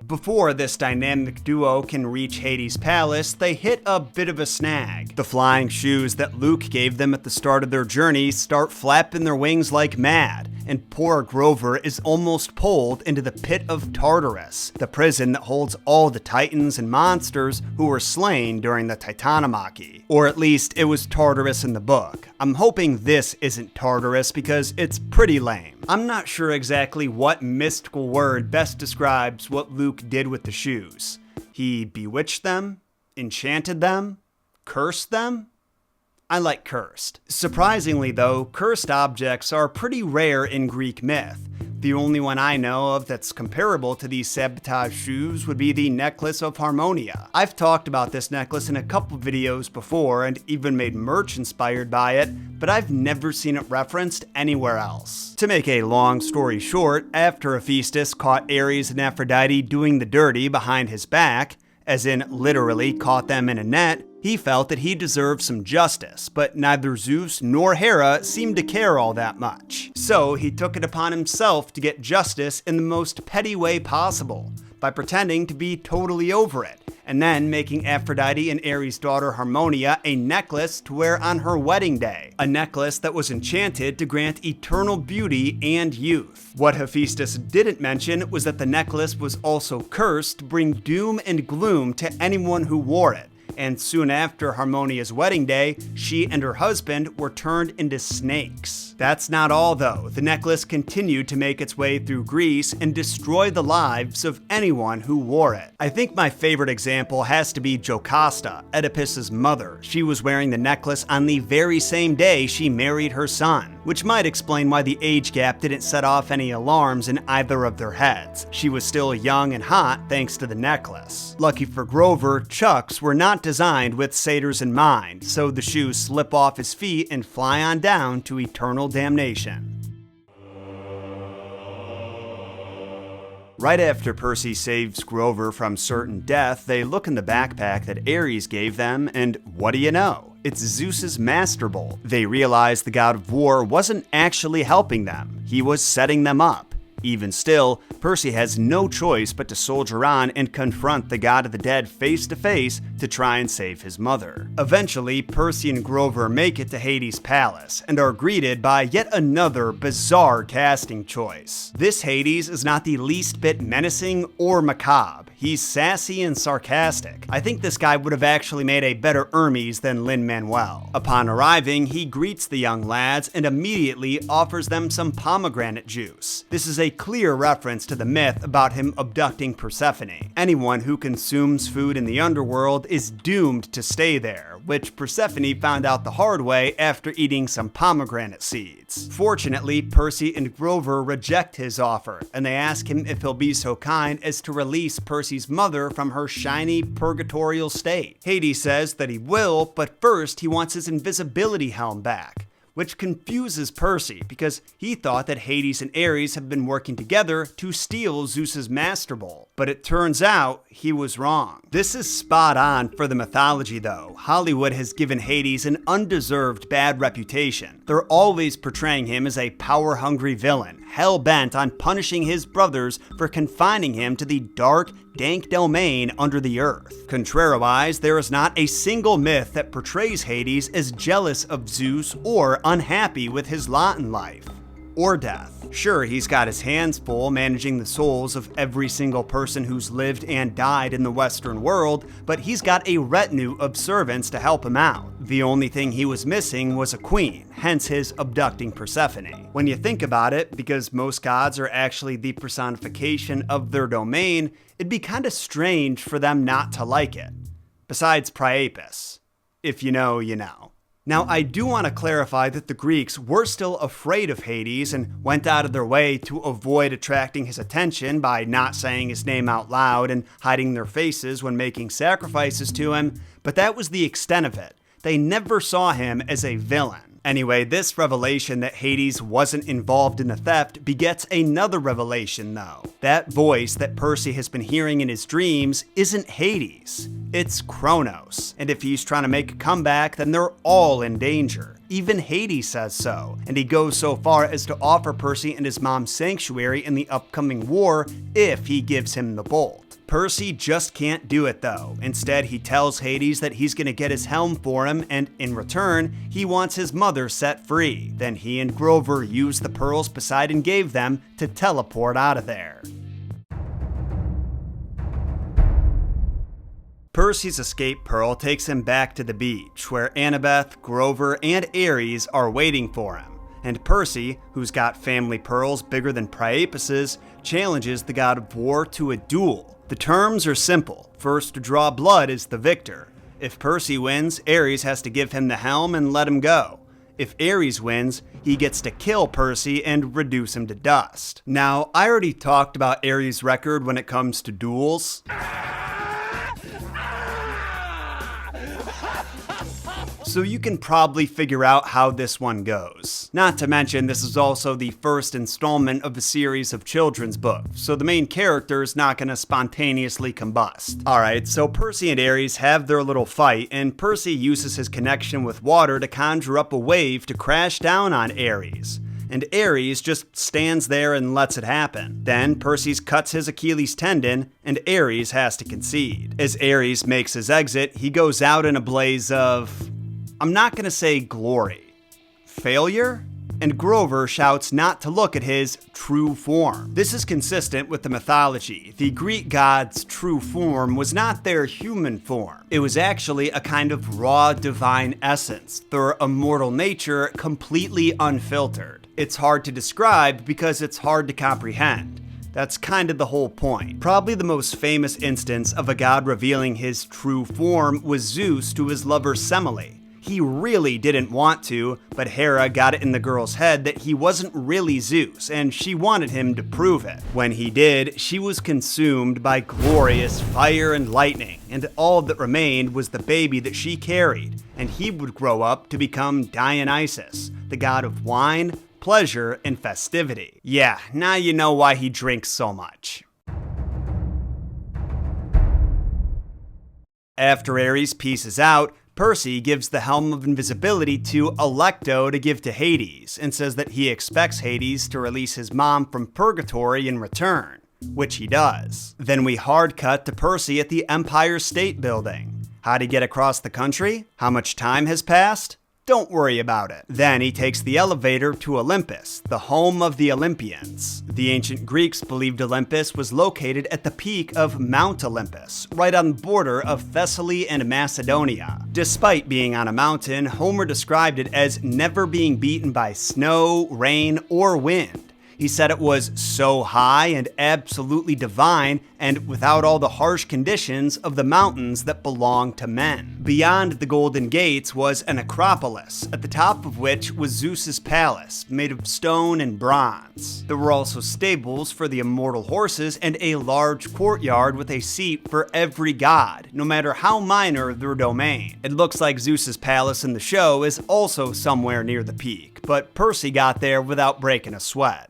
Before this dynamic duo can reach Hades' palace, they hit a bit of a snag. The flying shoes that Luke gave them at the start of their journey start flapping their wings like mad, and poor Grover is almost pulled into the pit of Tartarus, the prison that holds all the titans and monsters who were slain during the Titanomachy. Or at least it was Tartarus in the book. I'm hoping this isn't Tartarus because it's pretty lame. I'm not sure exactly what mystical word best describes what Luke did with the shoes. He bewitched them? Enchanted them? Cursed them? I like cursed. Surprisingly though, cursed objects are pretty rare in Greek myth. The only one I know of that's comparable to these sabotage shoes would be the necklace of Harmonia. I've talked about this necklace in a couple videos before and even made merch inspired by it, but I've never seen it referenced anywhere else. To make a long story short, after Hephaestus caught Ares and Aphrodite doing the dirty behind his back, as in literally caught them in a net, he felt that he deserved some justice, but neither Zeus nor Hera seemed to care all that much. So he took it upon himself to get justice in the most petty way possible, by pretending to be totally over it, and then making Aphrodite and Ares' daughter Harmonia a necklace to wear on her wedding day, a necklace that was enchanted to grant eternal beauty and youth. What Hephaestus didn't mention was that the necklace was also cursed to bring doom and gloom to anyone who wore it, and soon after Harmonia's wedding day, she and her husband were turned into snakes. That's not all though. The necklace continued to make its way through Greece and destroy the lives of anyone who wore it. I think my favorite example has to be Jocasta, Oedipus's mother. She was wearing the necklace on the very same day she married her son, which might explain why the age gap didn't set off any alarms in either of their heads. She was still young and hot thanks to the necklace. Lucky for Grover, Chucks were not designed with satyrs in mind, so the shoes slip off his feet and fly on down to eternal damnation. Right after Percy saves Grover from certain death, they look in the backpack that Ares gave them, and what do you know? It's Zeus's Master Bolt. They realize the god of war wasn't actually helping them, he was setting them up. Even still, Percy has no choice but to soldier on and confront the god of the dead face to face to try and save his mother. Eventually, Percy and Grover make it to Hades' palace and are greeted by yet another bizarre casting choice. This Hades is not the least bit menacing or macabre. He's sassy and sarcastic. I think this guy would have actually made a better Hermes than Lin-Manuel. Upon arriving, he greets the young lads and immediately offers them some pomegranate juice. This is a clear reference to the myth about him abducting Persephone. Anyone who consumes food in the underworld is doomed to stay there, which Persephone found out the hard way after eating some pomegranate seeds. Fortunately, Percy and Grover reject his offer, and they ask him if he'll be so kind as to release Percy's mother from her shiny purgatorial state. Hades says that he will, but first he wants his invisibility helm back, which confuses Percy because he thought that Hades and Ares have been working together to steal Zeus's Master Bowl. But it turns out he was wrong. This is spot on for the mythology though. Hollywood has given Hades an undeserved bad reputation. They're always portraying him as a power-hungry villain, hell-bent on punishing his brothers for confining him to the dark, dank domain under the earth. Contrariwise, there is not a single myth that portrays Hades as jealous of Zeus or unhappy with his lot in life or death. Sure, he's got his hands full managing the souls of every single person who's lived and died in the Western world, but he's got a retinue of servants to help him out. The only thing he was missing was a queen, hence his abducting Persephone. When you think about it, because most gods are actually the personification of their domain, it'd be kinda strange for them not to like it. Besides Priapus. If you know, you know. Now, I do want to clarify that the Greeks were still afraid of Hades and went out of their way to avoid attracting his attention by not saying his name out loud and hiding their faces when making sacrifices to him, but that was the extent of it. They never saw him as a villain. Anyway, this revelation that Hades wasn't involved in the theft begets another revelation though. That voice that Percy has been hearing in his dreams isn't Hades, it's Kronos. And if he's trying to make a comeback, then they're all in danger. Even Hades says so, and he goes so far as to offer Percy and his mom sanctuary in the upcoming war if he gives him the bolt. Percy just can't do it though. Instead, he tells Hades that he's gonna get his helm for him, and in return, he wants his mother set free. Then he and Grover use the pearls Poseidon gave them to teleport out of there. Percy's escape pearl takes him back to the beach, where Annabeth, Grover, and Ares are waiting for him. And Percy, who's got family pearls bigger than Priapus's, challenges the god of war to a duel. The terms are simple. First to draw blood is the victor. If Percy wins, Ares has to give him the helm and let him go. If Ares wins, he gets to kill Percy and reduce him to dust. Now, I already talked about Ares' record when it comes to duels. So you can probably figure out how this one goes. Not to mention, this is also the first installment of a series of children's books, so the main character is not gonna spontaneously combust. Alright, so Percy and Ares have their little fight, and Percy uses his connection with water to conjure up a wave to crash down on Ares. And Ares just stands there and lets it happen. Then Percy cuts his Achilles tendon, and Ares has to concede. As Ares makes his exit, he goes out in a blaze of, I'm not gonna say glory, failure? And Grover shouts not to look at his true form. This is consistent with the mythology. The Greek gods' true form was not their human form. It was actually a kind of raw divine essence, their immortal nature completely unfiltered. It's hard to describe because it's hard to comprehend. That's kind of the whole point. Probably the most famous instance of a god revealing his true form was Zeus to his lover Semele. He really didn't want to, but Hera got it in the girl's head that he wasn't really Zeus, and she wanted him to prove it. When he did, she was consumed by glorious fire and lightning, and all that remained was the baby that she carried, and he would grow up to become Dionysus, the god of wine, pleasure, and festivity. Yeah, now you know why he drinks so much. After Ares pieces out, Percy gives the Helm of Invisibility to Alecto to give to Hades, and says that he expects Hades to release his mom from purgatory in return, which he does. Then we hard cut to Percy at the Empire State Building. How'd he get across the country? How much time has passed? Don't worry about it. Then he takes the elevator to Olympus, the home of the Olympians. The ancient Greeks believed Olympus was located at the peak of Mount Olympus, right on the border of Thessaly and Macedonia. Despite being on a mountain, Homer described it as never being beaten by snow, rain, or wind. He said it was so high and absolutely divine and without all the harsh conditions of the mountains that belong to men. Beyond the Golden Gates was an acropolis, at the top of which was Zeus's palace, made of stone and bronze. There were also stables for the immortal horses and a large courtyard with a seat for every god, no matter how minor their domain. It looks like Zeus's palace in the show is also somewhere near the peak, but Percy got there without breaking a sweat.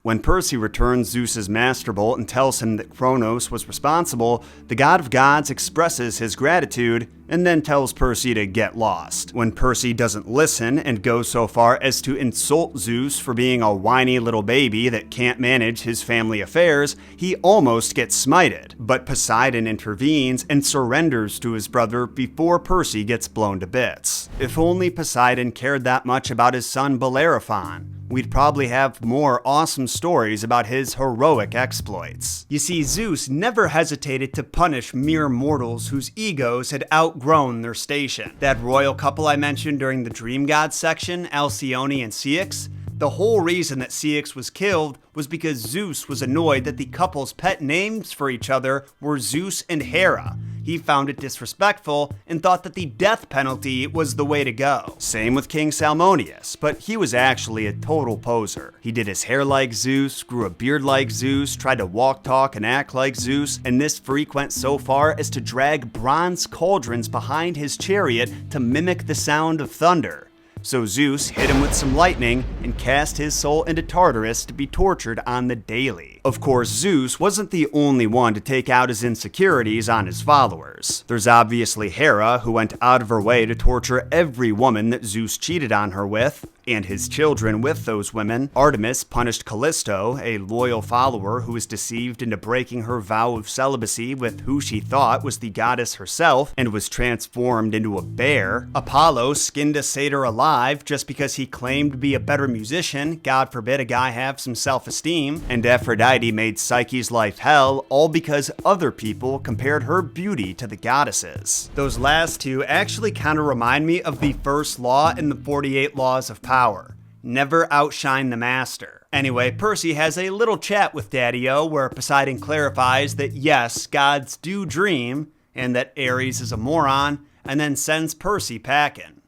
When Percy returns Zeus's Master Bolt and tells him that Kronos was responsible, the god of gods expresses his gratitude and then tells Percy to get lost. When Percy doesn't listen and goes so far as to insult Zeus for being a whiny little baby that can't manage his family affairs, he almost gets smited. But Poseidon intervenes and surrenders to his brother before Percy gets blown to bits. If only Poseidon cared that much about his son Bellerophon, we'd probably have more awesome stories about his heroic exploits. You see, Zeus never hesitated to punish mere mortals whose egos had outgrown their station. That royal couple I mentioned during the Dream Gods section, Alcyone and Ceyx, the whole reason that Ceyx was killed was because Zeus was annoyed that the couple's pet names for each other were Zeus and Hera. He found it disrespectful and thought that the death penalty was the way to go. Same with King Salmoneus, but he was actually a total poser. He did his hair like Zeus, grew a beard like Zeus, tried to walk, talk, and act like Zeus, and this freak went so far as to drag bronze cauldrons behind his chariot to mimic the sound of thunder. So Zeus hit him with some lightning and cast his soul into Tartarus to be tortured on the daily. Of course, Zeus wasn't the only one to take out his insecurities on his followers. There's obviously Hera, who went out of her way to torture every woman that Zeus cheated on her with, and his children with those women. Artemis punished Callisto, a loyal follower who was deceived into breaking her vow of celibacy with who she thought was the goddess herself and was transformed into a bear. Apollo skinned a satyr alive just because he claimed to be a better musician, God forbid a guy have some self-esteem. And Aphrodite made Psyche's life hell, all because other people compared her beauty to the goddesses. Those last two actually kind of remind me of the first law in the 48 Laws of Power. Never outshine the master. Anyway, Percy has a little chat with Daddy-O where Poseidon clarifies that yes, gods do dream, and that Ares is a moron, and then sends Percy packing.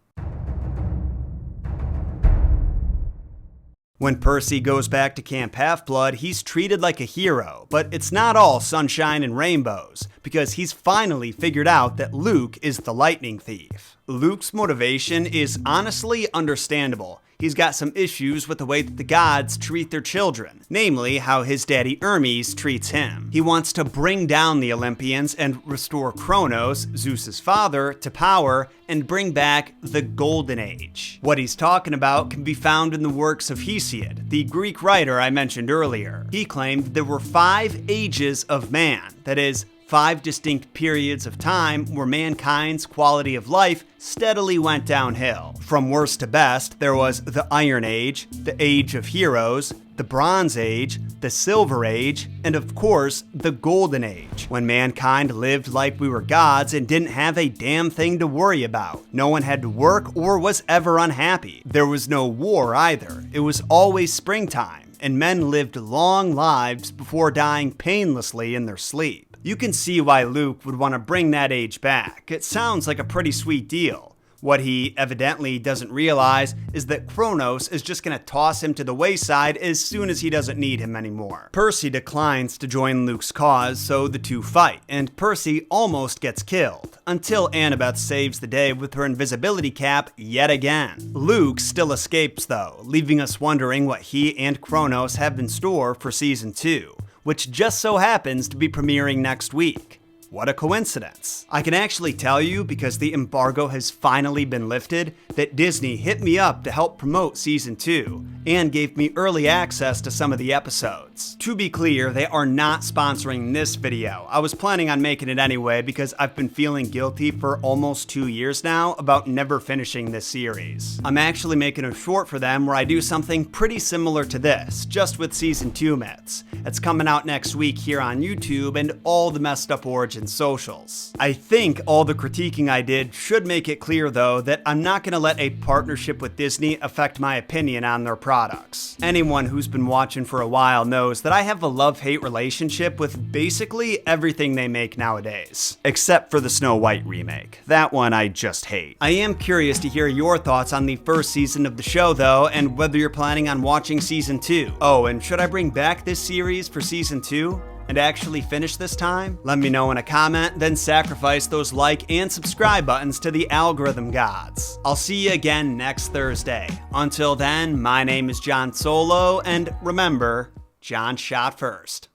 When Percy goes back to Camp Half-Blood, he's treated like a hero, but it's not all sunshine and rainbows, because he's finally figured out that Luke is the lightning thief. Luke's motivation is honestly understandable. He's got some issues with the way that the gods treat their children, namely how his daddy Hermes treats him. He wants to bring down the Olympians and restore Kronos, Zeus's father, to power and bring back the Golden Age. What he's talking about can be found in the works of Hesiod, the Greek writer I mentioned earlier. He claimed there were 5 ages of man, that is, 5 distinct periods of time where mankind's quality of life steadily went downhill. From worst to best, there was the Iron Age, the Age of Heroes, the Bronze Age, the Silver Age, and of course, the Golden Age, when mankind lived like we were gods and didn't have a damn thing to worry about. No one had to work or was ever unhappy. There was no war either. It was always springtime, and men lived long lives before dying painlessly in their sleep. You can see why Luke would want to bring that age back. It sounds like a pretty sweet deal. What he evidently doesn't realize is that Kronos is just going to toss him to the wayside as soon as he doesn't need him anymore. Percy declines to join Luke's cause, so the two fight, and Percy almost gets killed, until Annabeth saves the day with her invisibility cap yet again. Luke still escapes though, leaving us wondering what he and Kronos have in store for Season 2. Which just so happens to be premiering next week. What a coincidence. I can actually tell you, because the embargo has finally been lifted, that Disney hit me up to help promote season 2 and gave me early access to some of the episodes. To be clear, they are not sponsoring this video. I was planning on making it anyway because I've been feeling guilty for almost 2 years now about never finishing this series. I'm actually making a short for them where I do something pretty similar to this, just with season 2 myths. It's coming out next week here on YouTube and all the messed up origin socials. I think all the critiquing I did should make it clear though that I'm not going to let a partnership with Disney affect my opinion on their products. Anyone who's been watching for a while knows that I have a love-hate relationship with basically everything they make nowadays. Except for the Snow White remake. That one I just hate. I am curious to hear your thoughts on the first season of the show though, and whether you're planning on watching season 2. Oh, and should I bring back this series for season 2? And actually finish this time? Let me know in a comment, then sacrifice those like and subscribe buttons to the algorithm gods. I'll see you again next Thursday. Until then, my name is John Solo, and remember, John shot first.